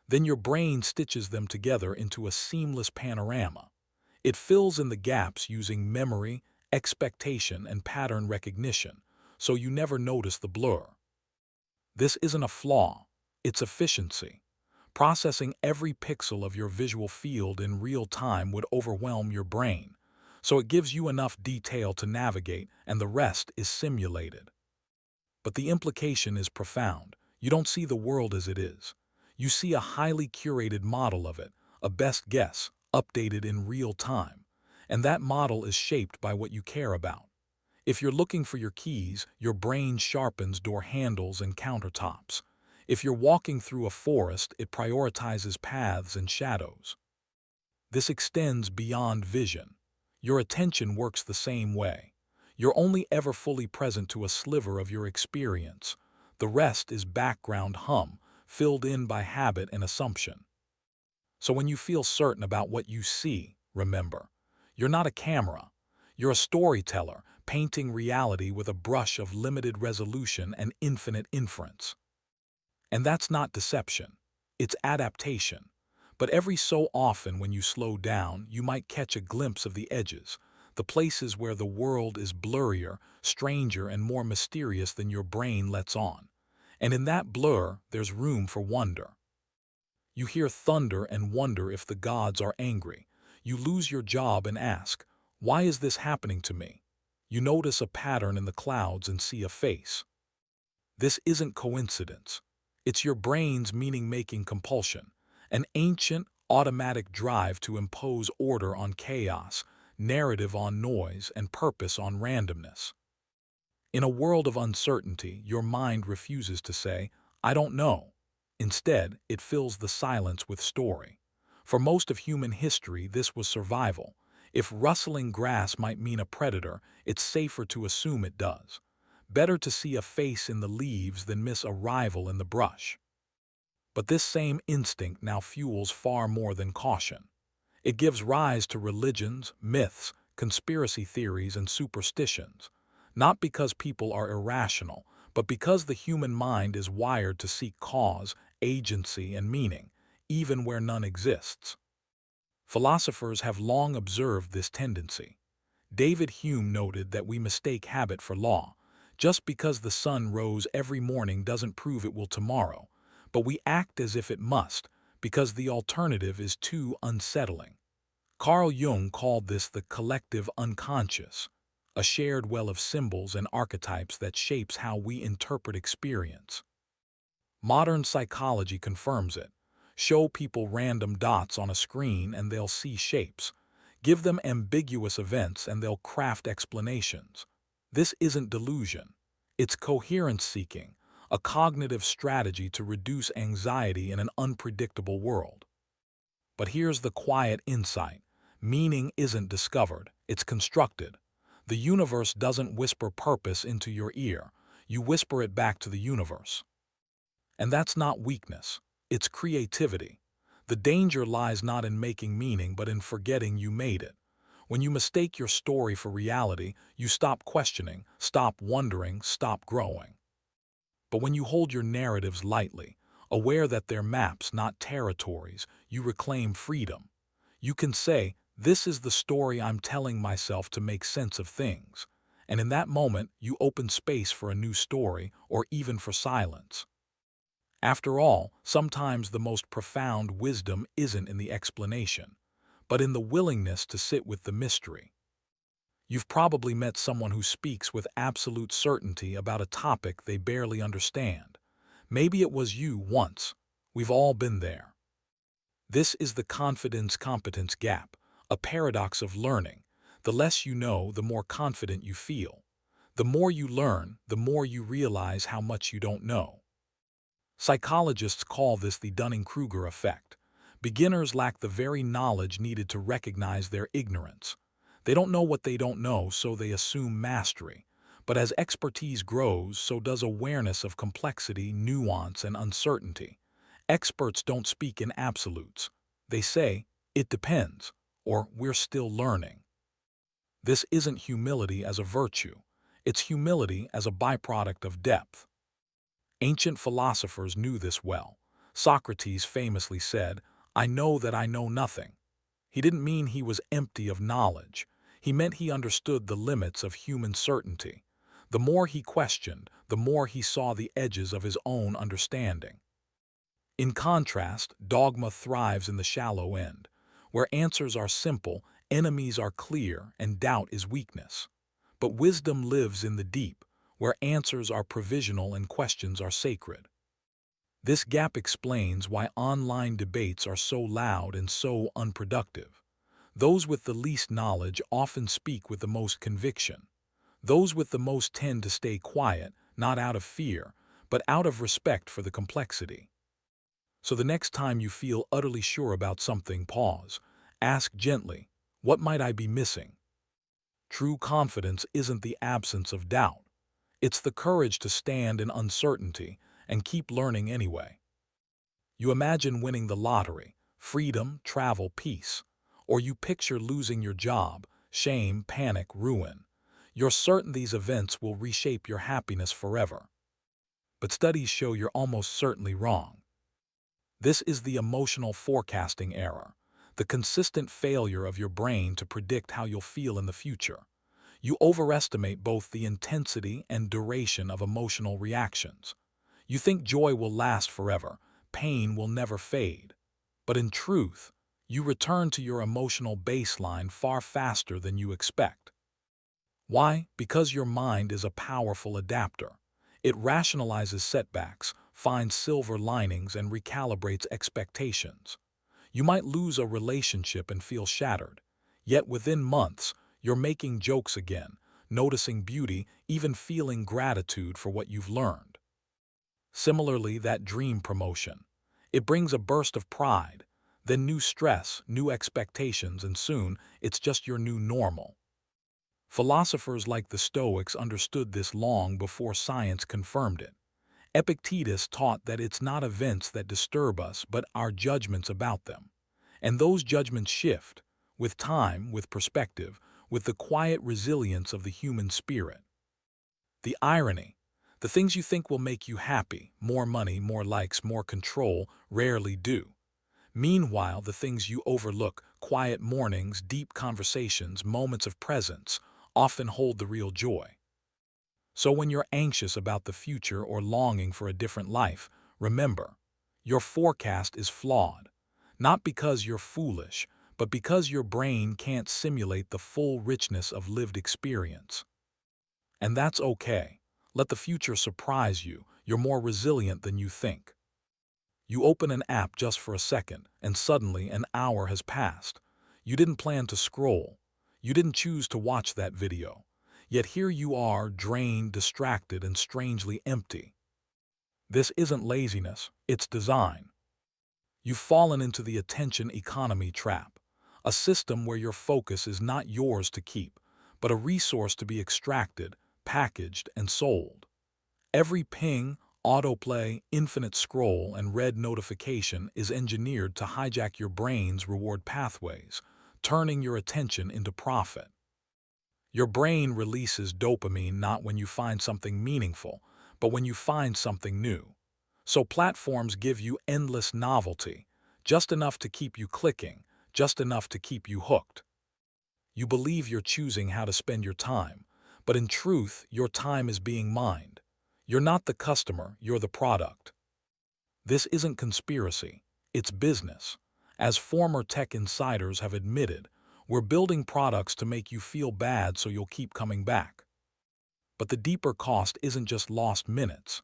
Then your brain stitches them together into a seamless panorama. It fills in the gaps using memory, expectation, and pattern recognition, so you never notice the blur. This isn't a flaw, it's efficiency. Processing every pixel of your visual field in real time would overwhelm your brain, so it gives you enough detail to navigate and the rest is simulated. But the implication is profound. You don't see the world as it is. You see a highly curated model of it, a best guess, updated in real time. And that model is shaped by what you care about. If you're looking for your keys, your brain sharpens door handles and countertops. If you're walking through a forest, it prioritizes paths and shadows. This extends beyond vision. Your attention works the same way. You're only ever fully present to a sliver of your experience. The rest is background hum, filled in by habit and assumption. So when you feel certain about what you see, remember, you're not a camera. You're a storyteller, painting reality with a brush of limited resolution and infinite inference. And that's not deception. It's adaptation. But every so often when you slow down, you might catch a glimpse of the edges, the places where the world is blurrier, stranger, and more mysterious than your brain lets on. And in that blur, there's room for wonder. You hear thunder and wonder if the gods are angry. You lose your job and ask, why is this happening to me? You notice a pattern in the clouds and see a face. This isn't coincidence. It's your brain's meaning-making compulsion, an ancient, automatic drive to impose order on chaos, narrative on noise, and purpose on randomness. In a world of uncertainty, your mind refuses to say, I don't know. Instead, it fills the silence with story. For most of human history, this was survival. If rustling grass might mean a predator, it's safer to assume it does. Better to see a face in the leaves than miss a rival in the brush. But this same instinct now fuels far more than caution. It gives rise to religions, myths, conspiracy theories, and superstitions, not because people are irrational, but because the human mind is wired to seek cause, agency, and meaning, even where none exists. Philosophers have long observed this tendency. David Hume noted that we mistake habit for law. Just because the sun rose every morning doesn't prove it will tomorrow, but we act as if it must, because the alternative is too unsettling. Carl Jung called this the collective unconscious, a shared well of symbols and archetypes that shapes how we interpret experience. Modern psychology confirms it. Show people random dots on a screen and they'll see shapes. Give them ambiguous events and they'll craft explanations. This isn't delusion. It's coherence seeking, a cognitive strategy to reduce anxiety in an unpredictable world. But here's the quiet insight. Meaning isn't discovered, it's constructed. The universe doesn't whisper purpose into your ear. You whisper it back to the universe. And that's not weakness, it's creativity. The danger lies not in making meaning, but in forgetting you made it. When you mistake your story for reality, you stop questioning, stop wondering, stop growing. But when you hold your narratives lightly, aware that they're maps, not territories, you reclaim freedom. You can say, this is the story I'm telling myself to make sense of things. And in that moment, you open space for a new story, or even for silence. After all, sometimes the most profound wisdom isn't in the explanation, but in the willingness to sit with the mystery. You've probably met someone who speaks with absolute certainty about a topic they barely understand. Maybe it was you once. We've all been there. This is the confidence-competence gap, a paradox of learning. The less you know, the more confident you feel. The more you learn, the more you realize how much you don't know. Psychologists call this the Dunning-Kruger effect. Beginners lack the very knowledge needed to recognize their ignorance. They don't know what they don't know, so they assume mastery. But as expertise grows, so does awareness of complexity, nuance, and uncertainty. Experts don't speak in absolutes. They say, "It depends," or "We're still learning." This isn't humility as a virtue. It's humility as a byproduct of depth. Ancient philosophers knew this well. Socrates famously said, "I know that I know nothing." He didn't mean he was empty of knowledge. He meant he understood the limits of human certainty. The more he questioned, the more he saw the edges of his own understanding. In contrast, dogma thrives in the shallow end. Where answers are simple, enemies are clear, and doubt is weakness. But wisdom lives in the deep, where answers are provisional and questions are sacred. This gap explains why online debates are so loud and so unproductive. Those with the least knowledge often speak with the most conviction. Those with the most tend to stay quiet, not out of fear, but out of respect for the complexity. So the next time you feel utterly sure about something, pause. Ask gently, what might I be missing? True confidence isn't the absence of doubt. It's the courage to stand in uncertainty and keep learning anyway. You imagine winning the lottery, freedom, travel, peace. Or you picture losing your job, shame, panic, ruin. You're certain these events will reshape your happiness forever. But studies show you're almost certainly wrong. This is the emotional forecasting error, the consistent failure of your brain to predict how you'll feel in the future. You overestimate both the intensity and duration of emotional reactions. You think joy will last forever, pain will never fade. But in truth, you return to your emotional baseline far faster than you expect. Why? Because your mind is a powerful adapter. It rationalizes setbacks, finds silver linings, and recalibrates expectations. You might lose a relationship and feel shattered. Yet within months, you're making jokes again, noticing beauty, even feeling gratitude for what you've learned. Similarly, that dream promotion. It brings a burst of pride, then new stress, new expectations, and soon it's just your new normal. Philosophers like the Stoics understood this long before science confirmed it. Epictetus taught that it's not events that disturb us, but our judgments about them. And those judgments shift, with time, with perspective, with the quiet resilience of the human spirit. The irony, the things you think will make you happy, more money, more likes, more control, rarely do. Meanwhile, the things you overlook, quiet mornings, deep conversations, moments of presence, often hold the real joy. So when you're anxious about the future or longing for a different life, remember, your forecast is flawed. Not because you're foolish, but because your brain can't simulate the full richness of lived experience. And that's okay. Let the future surprise you. You're more resilient than you think. You open an app just for a second, and suddenly an hour has passed. You didn't plan to scroll. You didn't choose to watch that video. Yet here you are, drained, distracted, and strangely empty. This isn't laziness, it's design. You've fallen into the attention economy trap, a system where your focus is not yours to keep, but a resource to be extracted, packaged, and sold. Every ping, autoplay, infinite scroll, and red notification is engineered to hijack your brain's reward pathways, turning your attention into profit. Your brain releases dopamine not when you find something meaningful, but when you find something new. So platforms give you endless novelty, just enough to keep you clicking, just enough to keep you hooked. You believe you're choosing how to spend your time, but in truth, your time is being mined. You're not the customer, you're the product. This isn't conspiracy, it's business. As former tech insiders have admitted, we're building products to make you feel bad so you'll keep coming back. But the deeper cost isn't just lost minutes.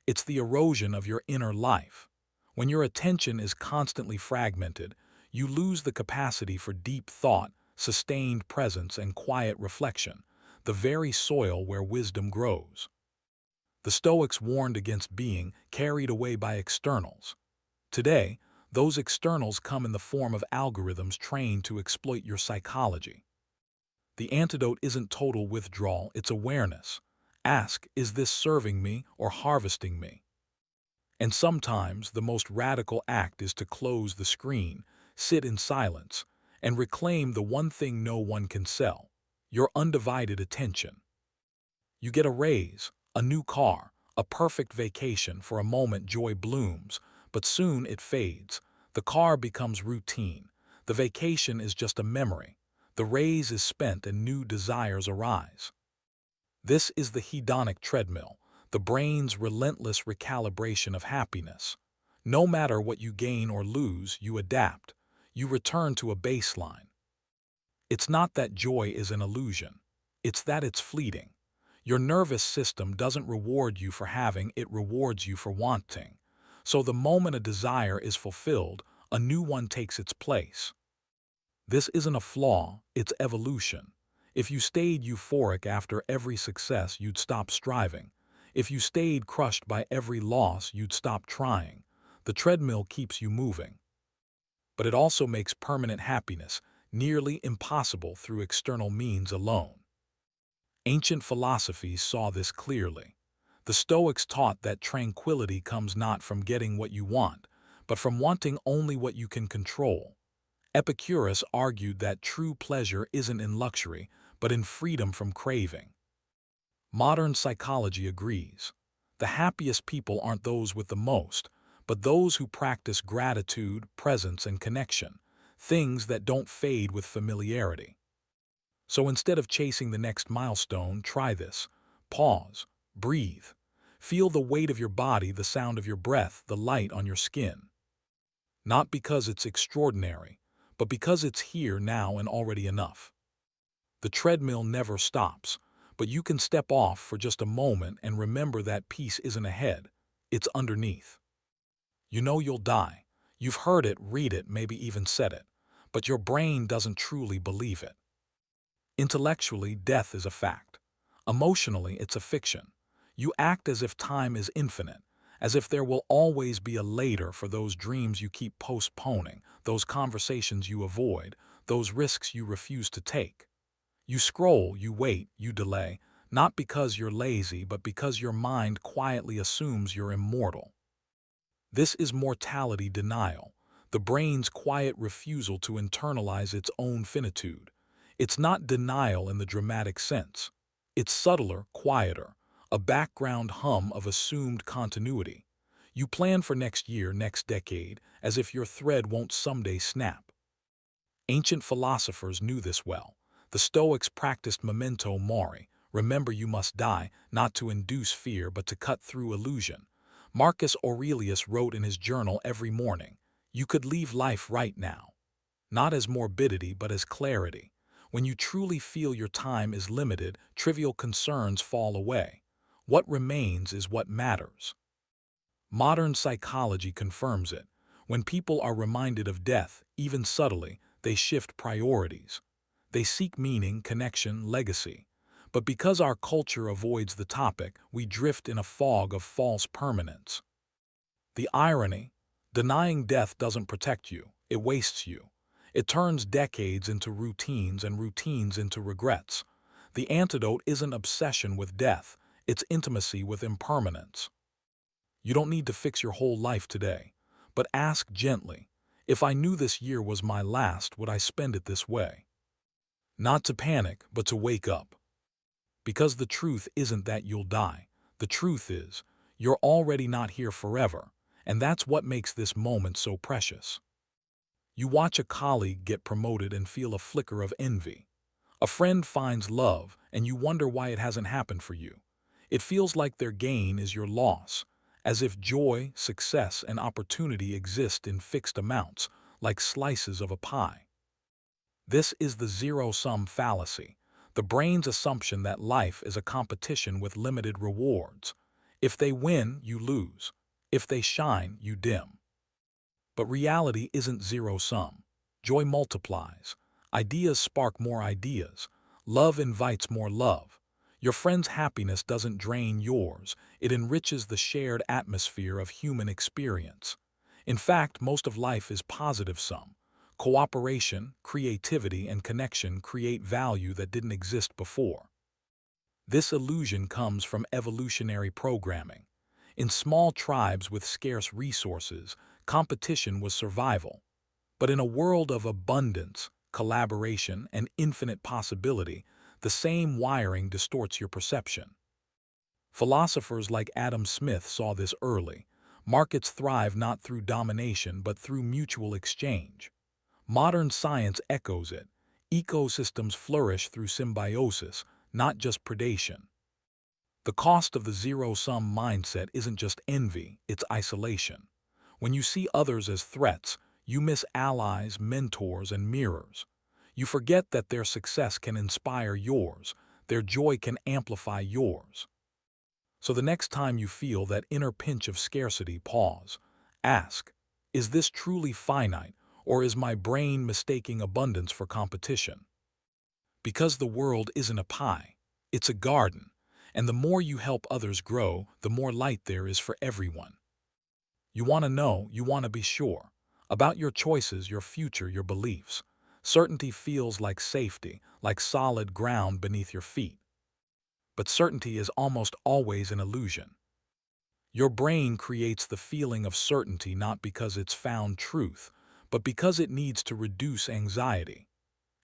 It's the erosion of your inner life. When your attention is constantly fragmented, you lose the capacity for deep thought, sustained presence, and quiet reflection, the very soil where wisdom grows. The Stoics warned against being carried away by externals. Today, those externals come in the form of algorithms trained to exploit your psychology. The antidote isn't total withdrawal, it's awareness. Ask, is this serving me or harvesting me? And sometimes the most radical act is to close the screen, sit in silence, and reclaim the one thing no one can sell, your undivided attention. You get a raise, a new car, a perfect vacation. For a moment joy blooms, but soon it fades. The car becomes routine. The vacation is just a memory. The raise is spent and new desires arise. This is the hedonic treadmill, the brain's relentless recalibration of happiness. No matter what you gain or lose, you adapt. You return to a baseline. It's not that joy is an illusion. It's that it's fleeting. Your nervous system doesn't reward you for having, it rewards you for wanting. So the moment a desire is fulfilled, a new one takes its place. This isn't a flaw, it's evolution. If you stayed euphoric after every success, you'd stop striving. If you stayed crushed by every loss, you'd stop trying. The treadmill keeps you moving. But it also makes permanent happiness nearly impossible through external means alone. Ancient philosophies saw this clearly. The Stoics taught that tranquility comes not from getting what you want, but from wanting only what you can control. Epicurus argued that true pleasure isn't in luxury, but in freedom from craving. Modern psychology agrees. The happiest people aren't those with the most, but those who practice gratitude, presence, and connection, things that don't fade with familiarity. So instead of chasing the next milestone, try this. Pause, breathe. Feel the weight of your body, the sound of your breath, the light on your skin. Not because it's extraordinary, but because it's here now and already enough. The treadmill never stops, but you can step off for just a moment and remember that peace isn't ahead, it's underneath. You know you'll die. You've heard it, read it, maybe even said it, but your brain doesn't truly believe it. Intellectually, death is a fact. Emotionally, it's a fiction. You act as if time is infinite, as if there will always be a later for those dreams you keep postponing, those conversations you avoid, those risks you refuse to take. You scroll, you wait, you delay, not because you're lazy, but because your mind quietly assumes you're immortal. This is mortality denial, the brain's quiet refusal to internalize its own finitude. It's not denial in the dramatic sense. It's subtler, quieter, a background hum of assumed continuity. You plan for next year, next decade, as if your thread won't someday snap. Ancient philosophers knew this well. The Stoics practiced memento mori, remember you must die, not to induce fear but to cut through illusion. Marcus Aurelius wrote in his journal every morning, you could leave life right now. Not as morbidity but as clarity. When you truly feel your time is limited, trivial concerns fall away. What remains is what matters. Modern psychology confirms it. When people are reminded of death, even subtly, they shift priorities. They seek meaning, connection, legacy. But because our culture avoids the topic, we drift in a fog of false permanence. The irony, denying death doesn't protect you, it wastes you. It turns decades into routines and routines into regrets. The antidote isn't obsession with death, it's intimacy with impermanence. You don't need to fix your whole life today, but ask gently, if I knew this year was my last, would I spend it this way? Not to panic, but to wake up. Because the truth isn't that you'll die. The truth is, you're already not here forever, and that's what makes this moment so precious. You watch a colleague get promoted and feel a flicker of envy. A friend finds love, and you wonder why it hasn't happened for you. It feels like their gain is your loss, as if joy, success, and opportunity exist in fixed amounts, like slices of a pie. This is the zero-sum fallacy, the brain's assumption that life is a competition with limited rewards. If they win, you lose. If they shine, you dim. But reality isn't zero-sum. Joy multiplies. Ideas spark more ideas. Love invites more love. Your friend's happiness doesn't drain yours. It enriches the shared atmosphere of human experience. In fact, most of life is positive sum. Cooperation, creativity, and connection create value that didn't exist before. This illusion comes from evolutionary programming. In small tribes with scarce resources, competition was survival. But in a world of abundance, collaboration, and infinite possibility, the same wiring distorts your perception. Philosophers like Adam Smith saw this early. Markets thrive not through domination but through mutual exchange. Modern science echoes it. Ecosystems flourish through symbiosis, not just predation. The cost of the zero-sum mindset isn't just envy, it's isolation. When you see others as threats, you miss allies, mentors, and mirrors. You forget that their success can inspire yours, their joy can amplify yours. So the next time you feel that inner pinch of scarcity, pause. Ask, is this truly finite, or is my brain mistaking abundance for competition? Because the world isn't a pie, it's a garden, and the more you help others grow, the more light there is for everyone. You want to know, you want to be sure about your choices, your future, your beliefs. Certainty feels like safety, like solid ground beneath your feet. But certainty is almost always an illusion. Your brain creates the feeling of certainty not because it's found truth, but because it needs to reduce anxiety.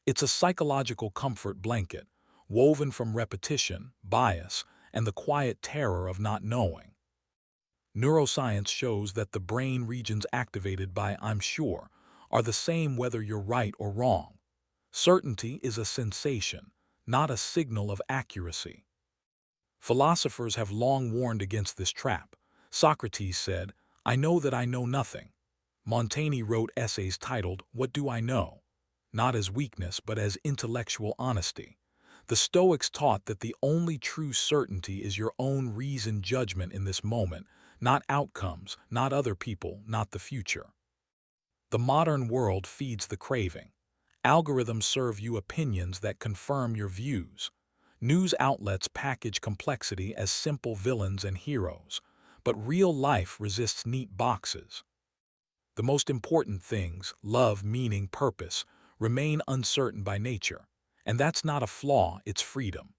It's a psychological comfort blanket, woven from repetition, bias, and the quiet terror of not knowing. Neuroscience shows that the brain regions activated by "I'm sure" are the same whether you're right or wrong. Certainty is a sensation, not a signal of accuracy. Philosophers have long warned against this trap. Socrates said, "I know that I know nothing." Montaigne wrote essays titled, "What Do I Know?" Not as weakness but as intellectual honesty. The Stoics taught that the only true certainty is your own reasoned judgment in this moment, not outcomes, not other people, not the future. The modern world feeds the craving. Algorithms serve you opinions that confirm your views. News outlets package complexity as simple villains and heroes, but real life resists neat boxes. The most important things, love, meaning, purpose, remain uncertain by nature, and that's not a flaw, it's freedom.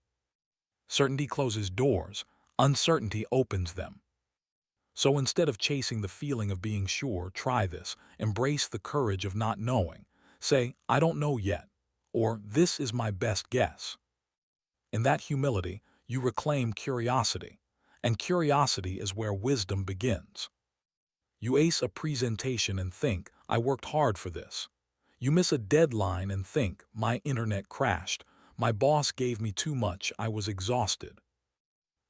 Certainty closes doors, uncertainty opens them. So instead of chasing the feeling of being sure, try this. Embrace the courage of not knowing. Say, "I don't know yet," or "This is my best guess." In that humility, you reclaim curiosity, and curiosity is where wisdom begins. You ace a presentation and think, "I worked hard for this." You miss a deadline and think, "My internet crashed. My boss gave me too much. I was exhausted."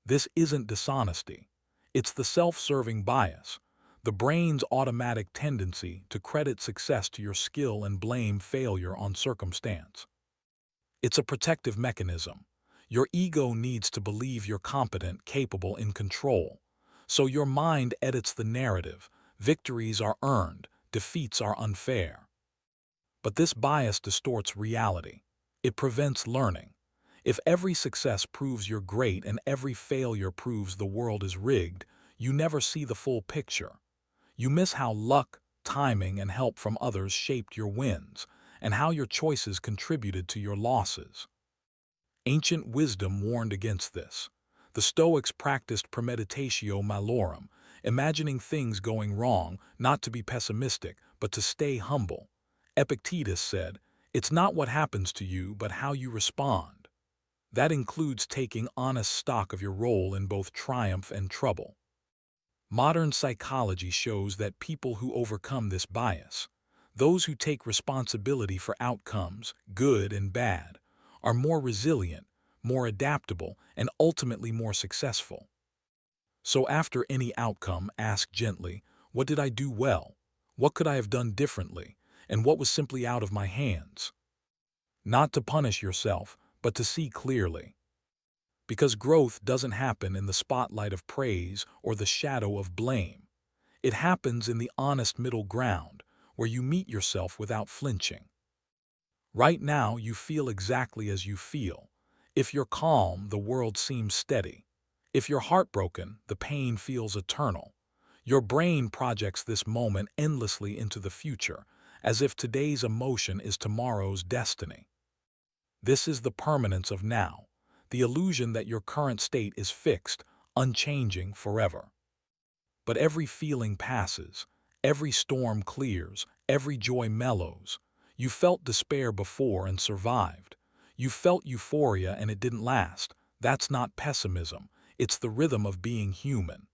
This isn't dishonesty. It's the self-serving bias, the brain's automatic tendency to credit success to your skill and blame failure on circumstance. It's a protective mechanism. Your ego needs to believe you're competent, capable, in control. So your mind edits the narrative. Victories are earned, defeats are unfair. But this bias distorts reality. It prevents learning. If every success proves you're great and every failure proves the world is rigged, you never see the full picture. You miss how luck, timing, and help from others shaped your wins, and how your choices contributed to your losses. Ancient wisdom warned against this. The Stoics practiced premeditatio malorum, imagining things going wrong, not to be pessimistic, but to stay humble. Epictetus said, "It's not what happens to you, but how you respond." That includes taking honest stock of your role in both triumph and trouble. Modern psychology shows that people who overcome this bias, those who take responsibility for outcomes, good and bad, are more resilient, more adaptable, and ultimately more successful. So after any outcome, ask gently, what did I do well? What could I have done differently? And what was simply out of my hands? Not to punish yourself, but to see clearly. Because growth doesn't happen in the spotlight of praise or the shadow of blame. It happens in the honest middle ground, where you meet yourself without flinching. Right now, you feel exactly as you feel. If you're calm, the world seems steady. If you're heartbroken, the pain feels eternal. Your brain projects this moment endlessly into the future, as if today's emotion is tomorrow's destiny. This is the permanence of now, the illusion that your current state is fixed, unchanging forever. But every feeling passes, every storm clears, every joy mellows. You felt despair before and survived. You felt euphoria and it didn't last. That's not pessimism, it's the rhythm of being human.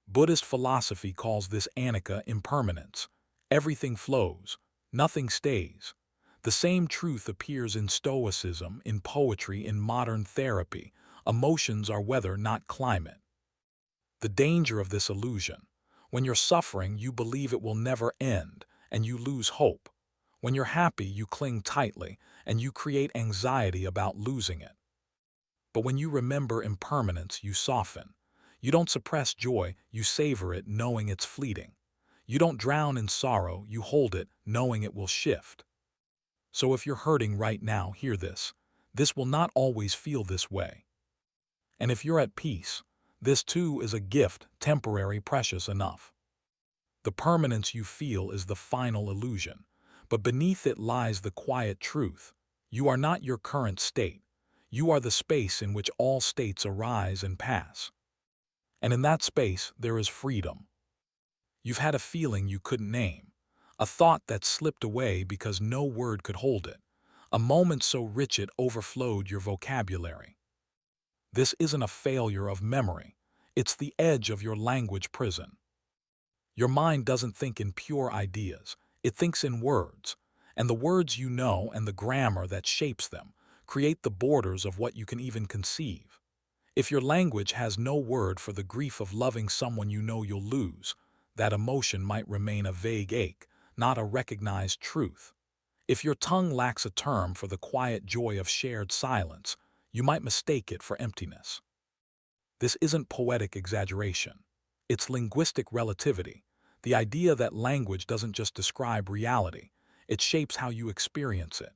Buddhist philosophy calls this anicca impermanence. Everything flows, nothing stays. The same truth appears in Stoicism, in poetry, in modern therapy. Emotions are weather, not climate. The danger of this illusion. When you're suffering, you believe it will never end, and you lose hope. When you're happy, you cling tightly, and you create anxiety about losing it. But when you remember impermanence, you soften. You don't suppress joy, you savor it, knowing it's fleeting. You don't drown in sorrow, you hold it, knowing it will shift. So if you're hurting right now, hear this. This will not always feel this way. And if you're at peace, this too is a gift, temporary, precious enough. The permanence you feel is the final illusion, but beneath it lies the quiet truth. You are not your current state. You are the space in which all states arise and pass. And in that space, there is freedom. You've had a feeling you couldn't name, a thought that slipped away because no word could hold it, a moment so rich it overflowed your vocabulary. This isn't a failure of memory. It's the edge of your language prison. Your mind doesn't think in pure ideas. It thinks in words. And the words you know and the grammar that shapes them create the borders of what you can even conceive. If your language has no word for the grief of loving someone you know you'll lose, that emotion might remain a vague ache, not a recognized truth. If your tongue lacks a term for the quiet joy of shared silence, you might mistake it for emptiness. This isn't poetic exaggeration. It's linguistic relativity, the idea that language doesn't just describe reality, it shapes how you experience it.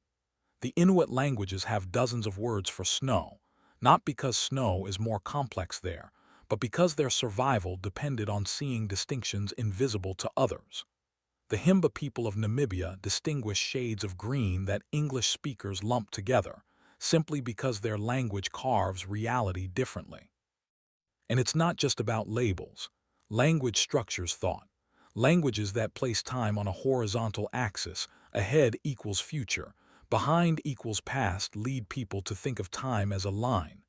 The Inuit languages have dozens of words for snow, not because snow is more complex there, but because their survival depended on seeing distinctions invisible to others. The Himba people of Namibia distinguish shades of green that English speakers lump together, simply because their language carves reality differently. And it's not just about labels. Language structures thought. Languages that place time on a horizontal axis, ahead equals future, behind equals past, lead people to think of time as a line.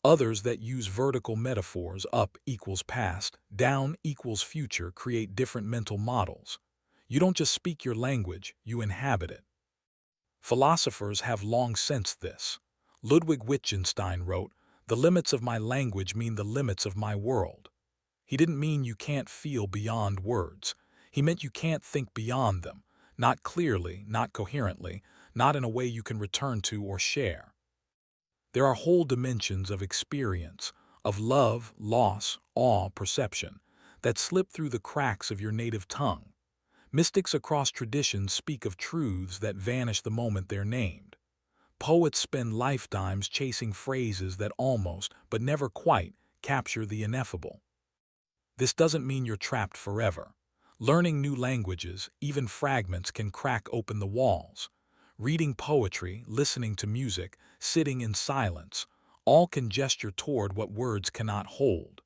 Others that use vertical metaphors, up equals past, down equals future, create different mental models. You don't just speak your language, you inhabit it. Philosophers have long sensed this. Ludwig Wittgenstein wrote, "The limits of my language mean the limits of my world." He didn't mean you can't feel beyond words. He meant you can't think beyond them, not clearly, not coherently, not in a way you can return to or share. There are whole dimensions of experience, of love, loss, awe, perception, that slip through the cracks of your native tongue. Mystics across traditions speak of truths that vanish the moment they're named. Poets spend lifetimes chasing phrases that almost, but never quite, capture the ineffable. This doesn't mean you're trapped forever. Learning new languages, even fragments, can crack open the walls. Reading poetry, listening to music, sitting in silence, all can gesture toward what words cannot hold.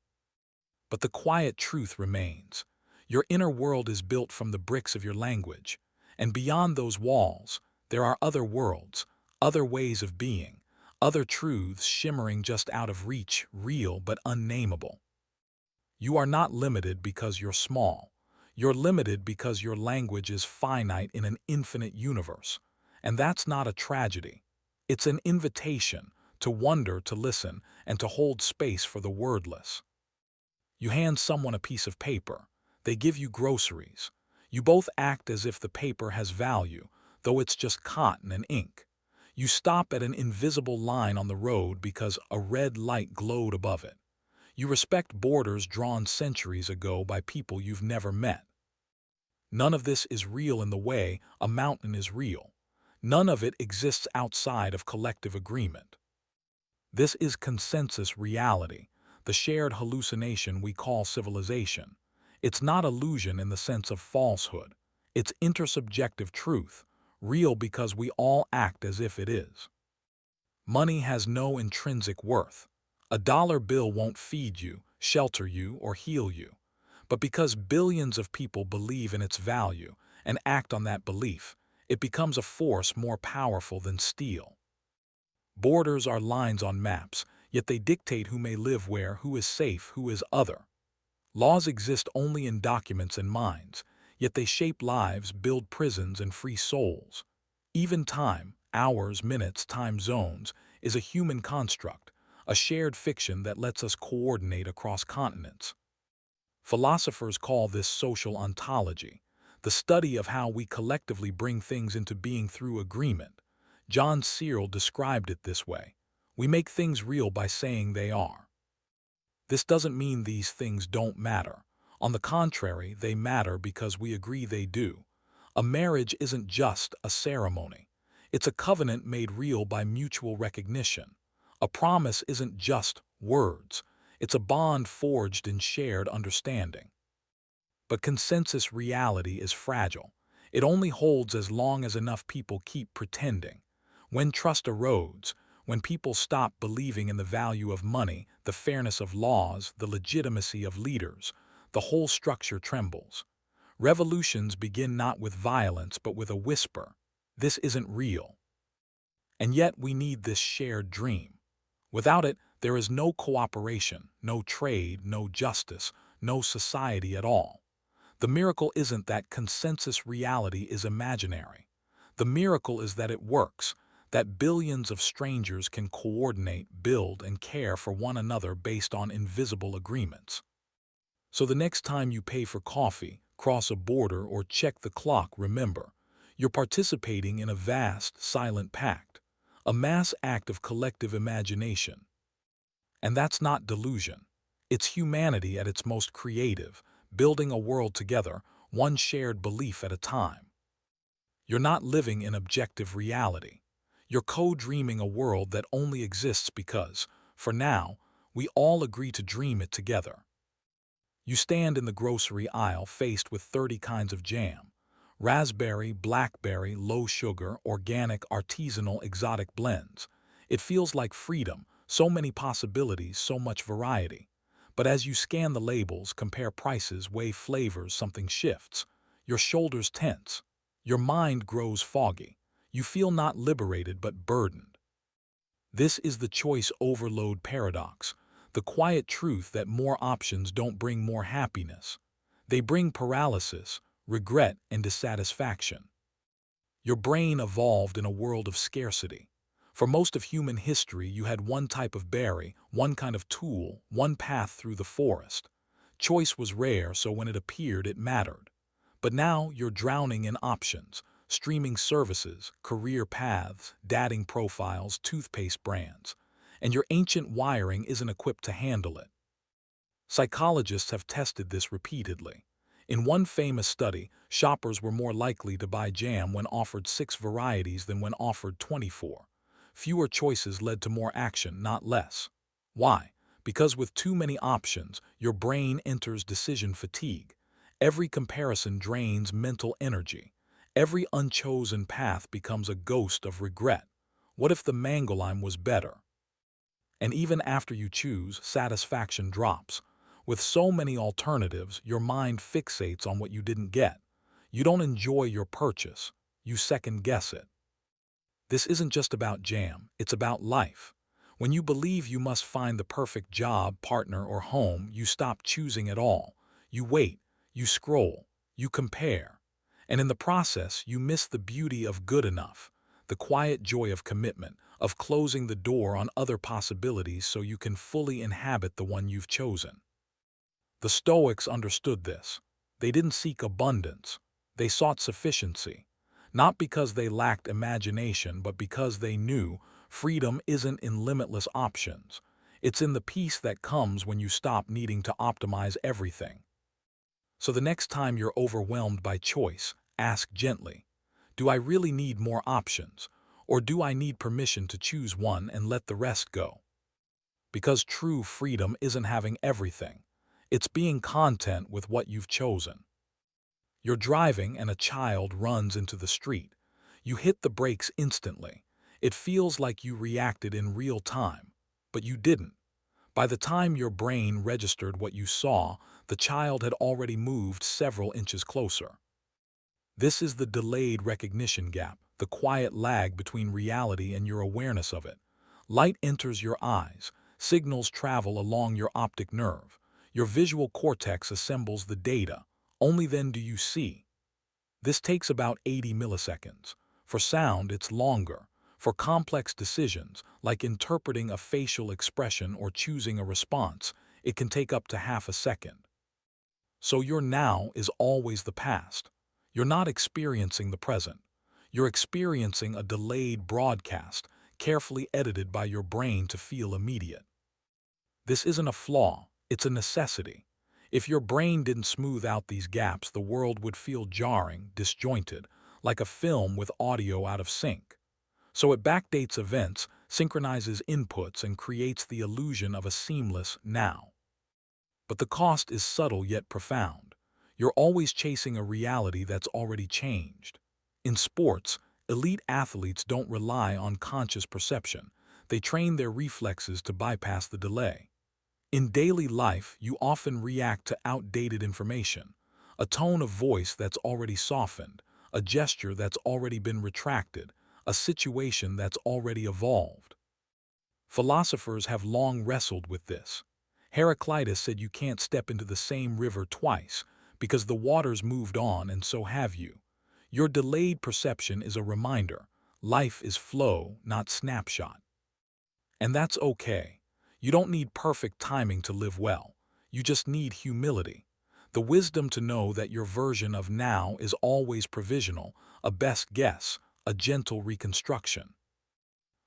But the quiet truth remains. Your inner world is built from the bricks of your language, and beyond those walls, there are other worlds, other ways of being, other truths shimmering just out of reach, real but unnameable. You are not limited because you're small. You're limited because your language is finite in an infinite universe. And that's not a tragedy. It's an invitation to wonder, to listen, and to hold space for the wordless. You hand someone a piece of paper. They give you groceries. You both act as if the paper has value, though it's just cotton and ink. You stop at an invisible line on the road because a red light glowed above it. You respect borders drawn centuries ago by people you've never met. None of this is real in the way a mountain is real. None of it exists outside of collective agreement. This is consensus reality, the shared hallucination we call civilization. It's not illusion in the sense of falsehood. It's intersubjective truth, real because we all act as if it is. Money has no intrinsic worth. A dollar bill won't feed you, shelter you, or heal you. But because billions of people believe in its value and act on that belief, it becomes a force more powerful than steel. Borders are lines on maps, yet they dictate who may live where, who is safe, who is other. Laws exist only in documents and minds, yet they shape lives, build prisons, and free souls. Even time, hours, minutes, time zones, is a human construct, a shared fiction that lets us coordinate across continents. Philosophers call this social ontology, the study of how we collectively bring things into being through agreement. John Searle described it this way: we make things real by saying they are. This doesn't mean these things don't matter. On the contrary, they matter because we agree they do. A marriage isn't just a ceremony. It's a covenant made real by mutual recognition. A promise isn't just words. It's a bond forged in shared understanding. But consensus reality is fragile. It only holds as long as enough people keep pretending. When trust erodes, when people stop believing in the value of money, the fairness of laws, the legitimacy of leaders, the whole structure trembles. Revolutions begin not with violence but with a whisper: this isn't real. And yet we need this shared dream. Without it, there is no cooperation, no trade, no justice, no society at all. The miracle isn't that consensus reality is imaginary. The miracle is that it works, that billions of strangers can coordinate, build, and care for one another based on invisible agreements. So the next time you pay for coffee, cross a border, or check the clock, remember, you're participating in a vast, silent pact, a mass act of collective imagination. And that's not delusion. It's humanity at its most creative, building a world together, one shared belief at a time. You're not living in objective reality. You're co-dreaming a world that only exists because, for now, we all agree to dream it together. You stand in the grocery aisle faced with 30 kinds of jam: raspberry, blackberry, low sugar, organic, artisanal, exotic blends. It feels like freedom, so many possibilities, so much variety. But as you scan the labels, compare prices, weigh flavors, something shifts. Your shoulders tense. Your mind grows foggy. You feel not liberated but burdened. This is the choice overload paradox, the quiet truth that more options don't bring more happiness. They bring paralysis, regret, and dissatisfaction. Your brain evolved in a world of scarcity. For most of human history, you had one type of berry, one kind of tool, one path through the forest. Choice was rare, so when it appeared, it mattered. But now you're drowning in options: streaming services, career paths, dating profiles, toothpaste brands. And your ancient wiring isn't equipped to handle it. Psychologists have tested this repeatedly. In one famous study, shoppers were more likely to buy jam when offered 6 varieties than when offered 24. Fewer choices led to more action, not less. Why? Because with too many options, your brain enters decision fatigue. Every comparison drains mental energy. Every unchosen path becomes a ghost of regret. What if the mango lime was better? And even after you choose, satisfaction drops. With so many alternatives, your mind fixates on what you didn't get. You don't enjoy your purchase. You second-guess it. This isn't just about jam, it's about life. When you believe you must find the perfect job, partner, or home, you stop choosing at all. You wait, you scroll, you compare. And in the process, you miss the beauty of good enough, the quiet joy of commitment, of closing the door on other possibilities so you can fully inhabit the one you've chosen. The Stoics understood this. They didn't seek abundance. They sought sufficiency. Not because they lacked imagination, but because they knew freedom isn't in limitless options. It's in the peace that comes when you stop needing to optimize everything. So the next time you're overwhelmed by choice, ask gently, do I really need more options? Or do I need permission to choose one and let the rest go? Because true freedom isn't having everything. It's being content with what you've chosen. You're driving and a child runs into the street. You hit the brakes instantly. It feels like you reacted in real time, but you didn't. By the time your brain registered what you saw, the child had already moved several inches closer. This is the delayed recognition gap, the quiet lag between reality and your awareness of it. Light enters your eyes, signals travel along your optic nerve. Your visual cortex assembles the data. Only then do you see. This takes about 80 milliseconds. For sound, it's longer. For complex decisions, like interpreting a facial expression or choosing a response, it can take up to half a second. So your now is always the past. You're not experiencing the present. You're experiencing a delayed broadcast, carefully edited by your brain to feel immediate. This isn't a flaw, it's a necessity. If your brain didn't smooth out these gaps, the world would feel jarring, disjointed, like a film with audio out of sync. So it backdates events, synchronizes inputs, and creates the illusion of a seamless now. But the cost is subtle yet profound. You're always chasing a reality that's already changed. In sports, elite athletes don't rely on conscious perception. They train their reflexes to bypass the delay. In daily life, you often react to outdated information, a tone of voice that's already softened, a gesture that's already been retracted, a situation that's already evolved. Philosophers have long wrestled with this. Heraclitus said you can't step into the same river twice because the water's moved on and so have you. Your delayed perception is a reminder. Life is flow, not snapshot. And that's okay. You don't need perfect timing to live well. You just need humility. The wisdom to know that your version of now is always provisional, a best guess, a gentle reconstruction.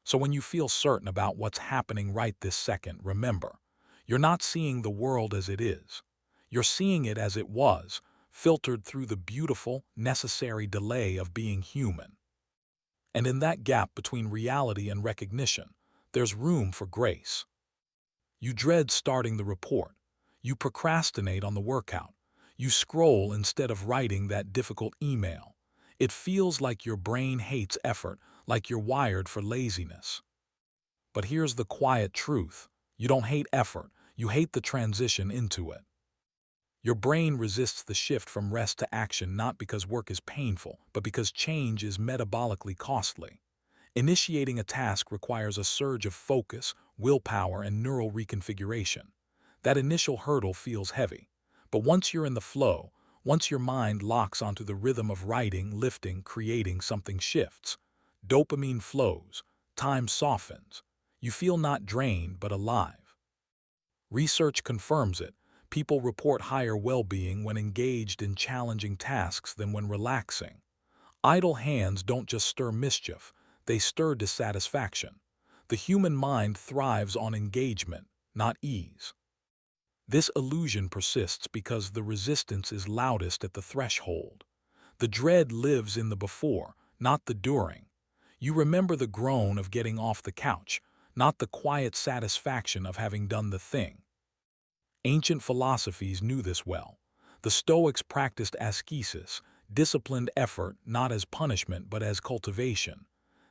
So when you feel certain about what's happening right this second, remember, you're not seeing the world as it is. You're seeing it as it was, filtered through the beautiful, necessary delay of being human. And in that gap between reality and recognition, there's room for grace. You dread starting the report. You procrastinate on the workout. You scroll instead of writing that difficult email. It feels like your brain hates effort, like you're wired for laziness. But here's the quiet truth. You don't hate effort. You hate the transition into it. Your brain resists the shift from rest to action not because work is painful, but because change is metabolically costly. Initiating a task requires a surge of focus, willpower, and neural reconfiguration. That initial hurdle feels heavy. But once you're in the flow, once your mind locks onto the rhythm of writing, lifting, creating, something shifts. Dopamine flows, time softens. You feel not drained but alive. Research confirms it. People report higher well-being when engaged in challenging tasks than when relaxing. Idle hands don't just stir mischief, they stir dissatisfaction. The human mind thrives on engagement, not ease. This illusion persists because the resistance is loudest at the threshold. The dread lives in the before, not the during. You remember the groan of getting off the couch, not the quiet satisfaction of having done the thing. Ancient philosophies knew this well. The Stoics practiced ascesis, disciplined effort not as punishment but as cultivation.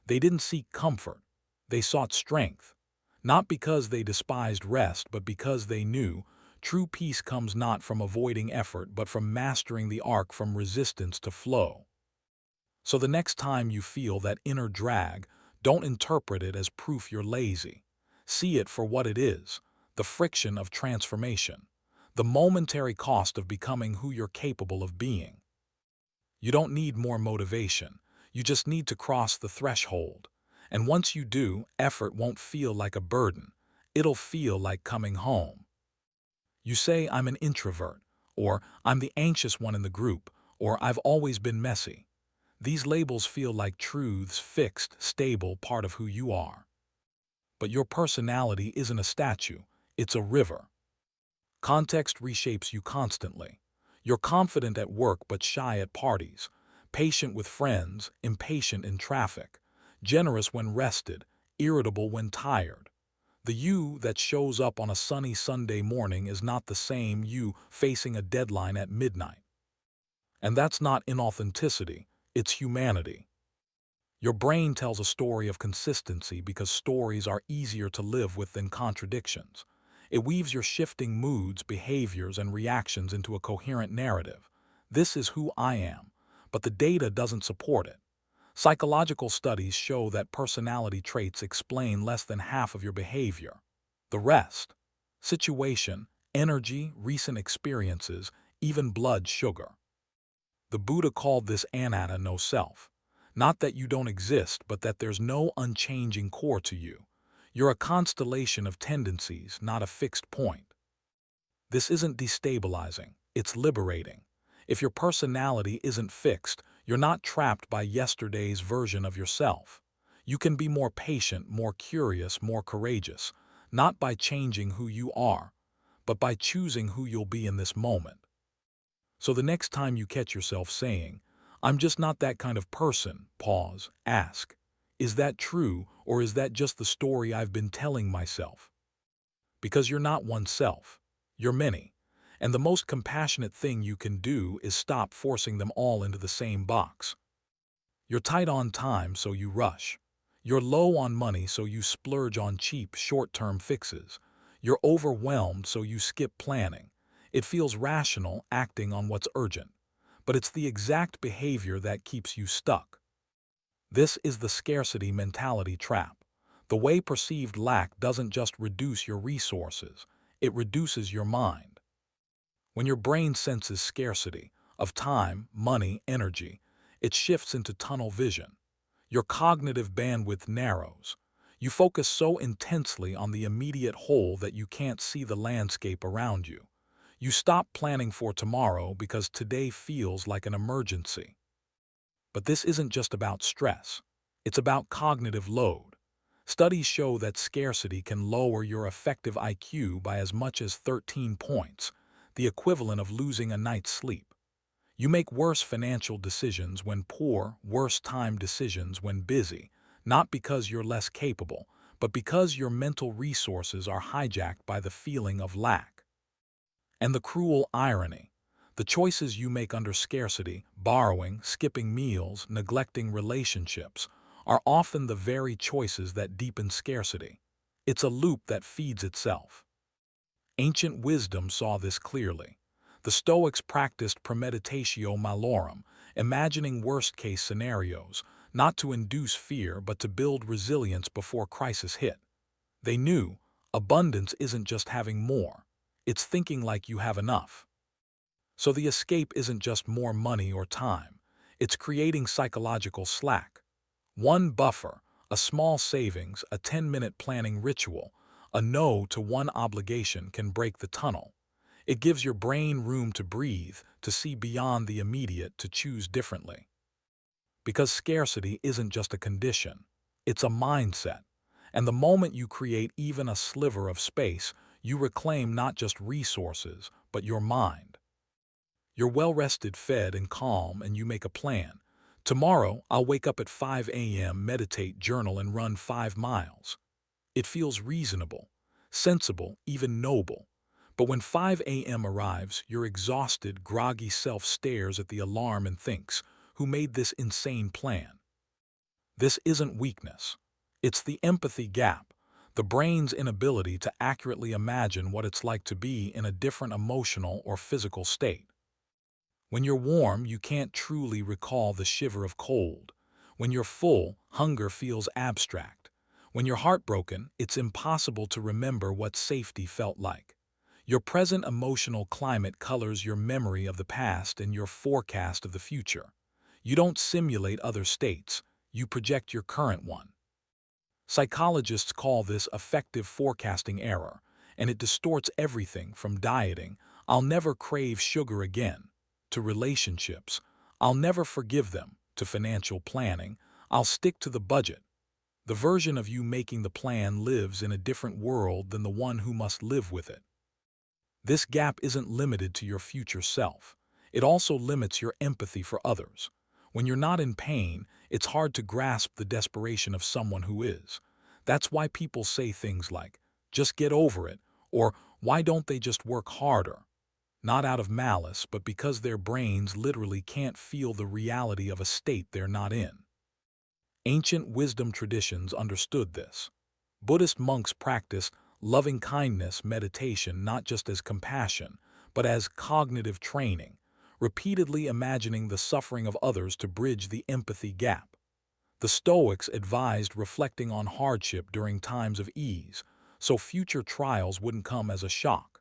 They didn't seek comfort. They sought strength. Not because they despised rest, but because they knew true peace comes not from avoiding effort but from mastering the arc from resistance to flow. So the next time you feel that inner drag, don't interpret it as proof you're lazy. See it for what it is, the friction of transformation, the momentary cost of becoming who you're capable of being. You don't need more motivation, you just need to cross the threshold. And once you do, effort won't feel like a burden, it'll feel like coming home. You say, I'm an introvert, or I'm the anxious one in the group, or I've always been messy. These labels feel like truths, fixed, stable, part of who you are. But your personality isn't a statue, it's a river. Context reshapes you constantly. You're confident at work but shy at parties, patient with friends, impatient in traffic, generous when rested, irritable when tired. The you that shows up on a sunny Sunday morning is not the same you facing a deadline at midnight. And that's not inauthenticity, it's humanity. Your brain tells a story of consistency because stories are easier to live with than contradictions. It weaves your shifting moods, behaviors, and reactions into a coherent narrative. This is who I am, but the data doesn't support it. Psychological studies show that personality traits explain less than half of your behavior. The rest, situation, energy, recent experiences, even blood sugar. The Buddha called this anatta, no self. Not that you don't exist, but that there's no unchanging core to you. You're a constellation of tendencies, not a fixed point. This isn't destabilizing, it's liberating. If your personality isn't fixed, you're not trapped by yesterday's version of yourself. You can be more patient, more curious, more courageous, not by changing who you are, but by choosing who you'll be in this moment. So the next time you catch yourself saying, "I'm just not that kind of person," pause, ask, is that true, or is that just the story I've been telling myself? Because you're not one self, you're many. And the most compassionate thing you can do is stop forcing them all into the same box. You're tight on time, so you rush. You're low on money, so you splurge on cheap, short-term fixes. You're overwhelmed, so you skip planning. It feels rational, acting on what's urgent. But it's the exact behavior that keeps you stuck. This is the scarcity mentality trap. The way perceived lack doesn't just reduce your resources, it reduces your mind. When your brain senses scarcity of time, money, energy, it shifts into tunnel vision. Your cognitive bandwidth narrows. You focus so intensely on the immediate whole that you can't see the landscape around you. You stop planning for tomorrow because today feels like an emergency. But this isn't just about stress. It's about cognitive load. Studies show that scarcity can lower your effective IQ by as much as 13 points, the equivalent of losing a night's sleep. You make worse financial decisions when poor, worse time decisions when busy, not because you're less capable, but because your mental resources are hijacked by the feeling of lack. And the cruel irony, the choices you make under scarcity, borrowing, skipping meals, neglecting relationships, are often the very choices that deepen scarcity. It's a loop that feeds itself. Ancient wisdom saw this clearly. The Stoics practiced premeditatio malorum, imagining worst-case scenarios, not to induce fear but to build resilience before crisis hit. They knew abundance isn't just having more, it's thinking like you have enough. So the escape isn't just more money or time, it's creating psychological slack. One buffer, a small savings, a 10-minute planning ritual, a no to one obligation can break the tunnel. It gives your brain room to breathe, to see beyond the immediate, to choose differently. Because scarcity isn't just a condition, it's a mindset. And the moment you create even a sliver of space, you reclaim not just resources, but your mind. You're well-rested, fed, and calm, and you make a plan. Tomorrow, I'll wake up at 5 a.m., meditate, journal, and run 5 miles. It feels reasonable, sensible, even noble. But when 5 a.m. arrives, your exhausted, groggy self stares at the alarm and thinks, who made this insane plan? This isn't weakness. It's the empathy gap, the brain's inability to accurately imagine what it's like to be in a different emotional or physical state. When you're warm, you can't truly recall the shiver of cold. When you're full, hunger feels abstract. When you're heartbroken, it's impossible to remember what safety felt like. Your present emotional climate colors your memory of the past and your forecast of the future. You don't simulate other states, you project your current one. Psychologists call this affective forecasting error, and it distorts everything from dieting, "I'll never crave sugar again," to relationships, "I'll never forgive them," to financial planning, I'll stick to the budget. The version of you making the plan lives in a different world than the one who must live with it. This gap isn't limited to your future self. It also limits your empathy for others. When you're not in pain, it's hard to grasp the desperation of someone who is. That's why people say things like, just get over it, or why don't they just work harder? Not out of malice, but because their brains literally can't feel the reality of a state they're not in. Ancient wisdom traditions understood this. Buddhist monks practiced loving-kindness meditation not just as compassion, but as cognitive training, repeatedly imagining the suffering of others to bridge the empathy gap. The Stoics advised reflecting on hardship during times of ease, so future trials wouldn't come as a shock.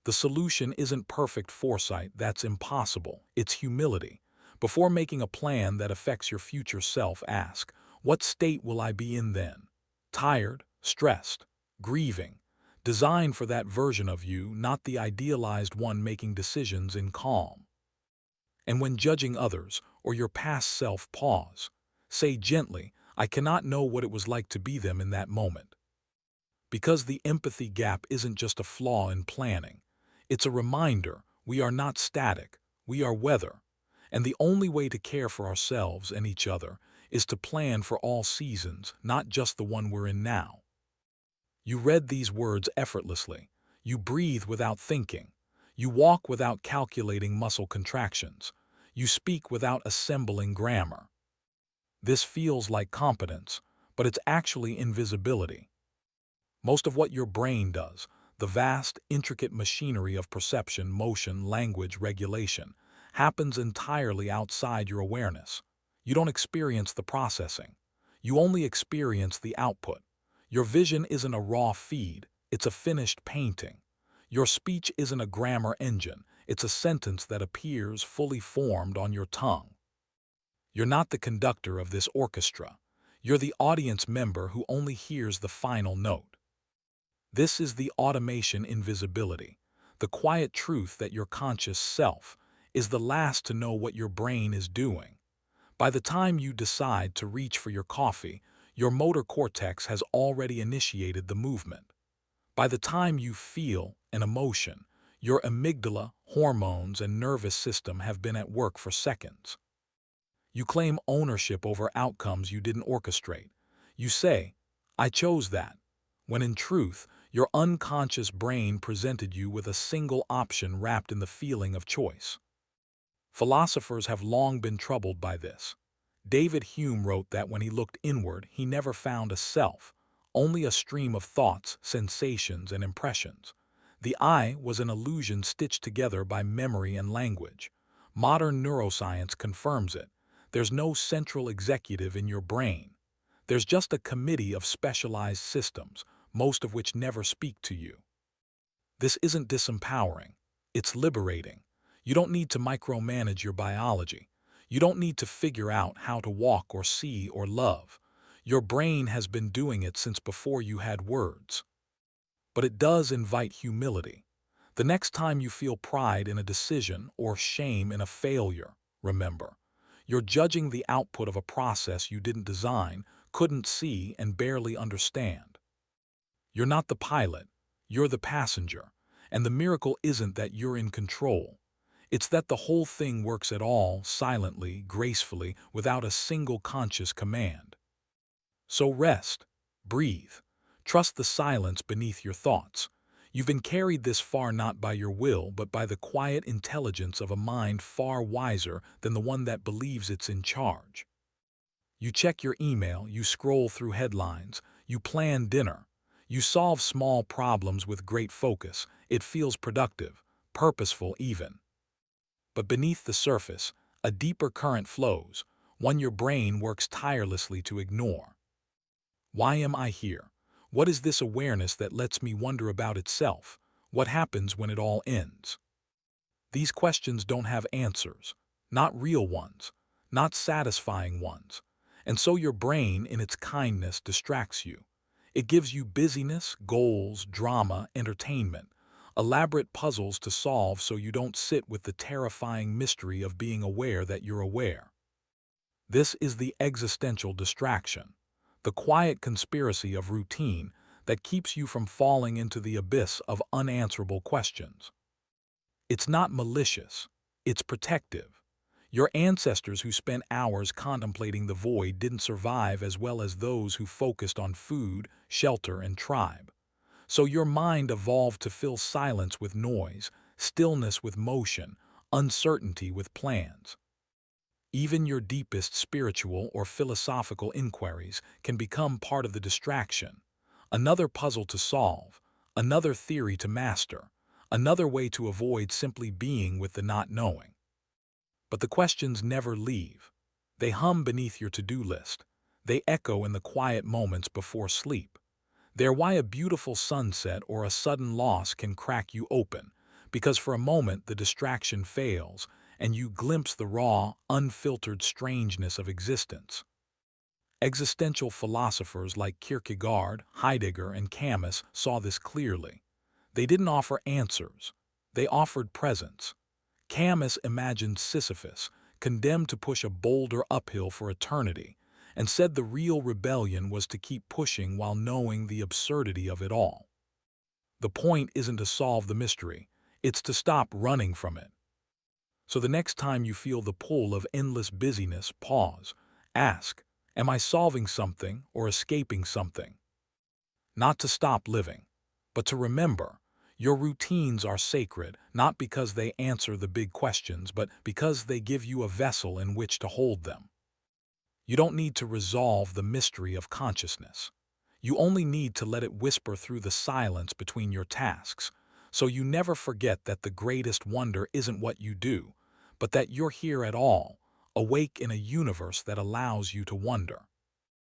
The solution isn't perfect foresight, that's impossible. It's humility. Before making a plan that affects your future self, ask, what state will I be in then? Tired, stressed, grieving. Design for that version of you, not the idealized one making decisions in calm. And when judging others or your past self, pause. Say gently, I cannot know what it was like to be them in that moment. Because the empathy gap isn't just a flaw in planning. It's a reminder we are not static, we are weather. And the only way to care for ourselves and each other is to plan for all seasons, not just the one we're in now. You read these words effortlessly. You breathe without thinking. You walk without calculating muscle contractions. You speak without assembling grammar. This feels like competence, but it's actually invisibility. Most of what your brain does, the vast, intricate machinery of perception, motion, language, regulation, happens entirely outside your awareness. You don't experience the processing. You only experience the output. Your vision isn't a raw feed, it's a finished painting. Your speech isn't a grammar engine, it's a sentence that appears fully formed on your tongue. You're not the conductor of this orchestra. You're the audience member who only hears the final note. This is the automation invisibility, the quiet truth that your conscious self is the last to know what your brain is doing. By the time you decide to reach for your coffee, your motor cortex has already initiated the movement. By the time you feel an emotion, your amygdala, hormones, and nervous system have been at work for seconds. You claim ownership over outcomes you didn't orchestrate. You say, I chose that, when in truth, your unconscious brain presented you with a single option wrapped in the feeling of choice. Philosophers have long been troubled by this. David Hume wrote that when he looked inward, he never found a self, only a stream of thoughts, sensations, and impressions. The I was an illusion stitched together by memory and language. Modern neuroscience confirms it. There's no central executive in your brain. There's just a committee of specialized systems, most of which never speak to you. This isn't disempowering. It's liberating. You don't need to micromanage your biology. You don't need to figure out how to walk or see or love. Your brain has been doing it since before you had words. But it does invite humility. The next time you feel pride in a decision or shame in a failure, remember, you're judging the output of a process you didn't design, couldn't see, and barely understand. You're not the pilot, you're the passenger, and the miracle isn't that you're in control. It's that the whole thing works at all, silently, gracefully, without a single conscious command. So rest, breathe, trust the silence beneath your thoughts. You've been carried this far not by your will, but by the quiet intelligence of a mind far wiser than the one that believes it's in charge. You check your email, you scroll through headlines, you plan dinner. You solve small problems with great focus. It feels productive, purposeful even. But beneath the surface, a deeper current flows, one your brain works tirelessly to ignore. Why am I here? What is this awareness that lets me wonder about itself? What happens when it all ends? These questions don't have answers, not real ones, not satisfying ones. And so your brain, in its kindness, distracts you. It gives you busyness, goals, drama, entertainment, elaborate puzzles to solve so you don't sit with the terrifying mystery of being aware that you're aware. This is the existential distraction, the quiet conspiracy of routine that keeps you from falling into the abyss of unanswerable questions. It's not malicious, it's protective. Your ancestors who spent hours contemplating the void didn't survive as well as those who focused on food, shelter, and tribe. So your mind evolved to fill silence with noise, stillness with motion, uncertainty with plans. Even your deepest spiritual or philosophical inquiries can become part of the distraction. Another puzzle to solve, another theory to master, another way to avoid simply being with the not knowing. But the questions never leave. They hum beneath your to-do list. They echo in the quiet moments before sleep. They're why a beautiful sunset or a sudden loss can crack you open, because for a moment the distraction fails and you glimpse the raw, unfiltered strangeness of existence. Existential philosophers like Kierkegaard, Heidegger, and Camus saw this clearly. They didn't offer answers. They offered presence. Camus imagined Sisyphus, condemned to push a boulder uphill for eternity, and said the real rebellion was to keep pushing while knowing the absurdity of it all. The point isn't to solve the mystery, it's to stop running from it. So the next time you feel the pull of endless busyness, pause. Ask, am I solving something or escaping something? Not to stop living, but to remember, your routines are sacred, not because they answer the big questions, but because they give you a vessel in which to hold them. You don't need to resolve the mystery of consciousness. You only need to let it whisper through the silence between your tasks, so you never forget that the greatest wonder isn't what you do, but that you're here at all, awake in a universe that allows you to wonder.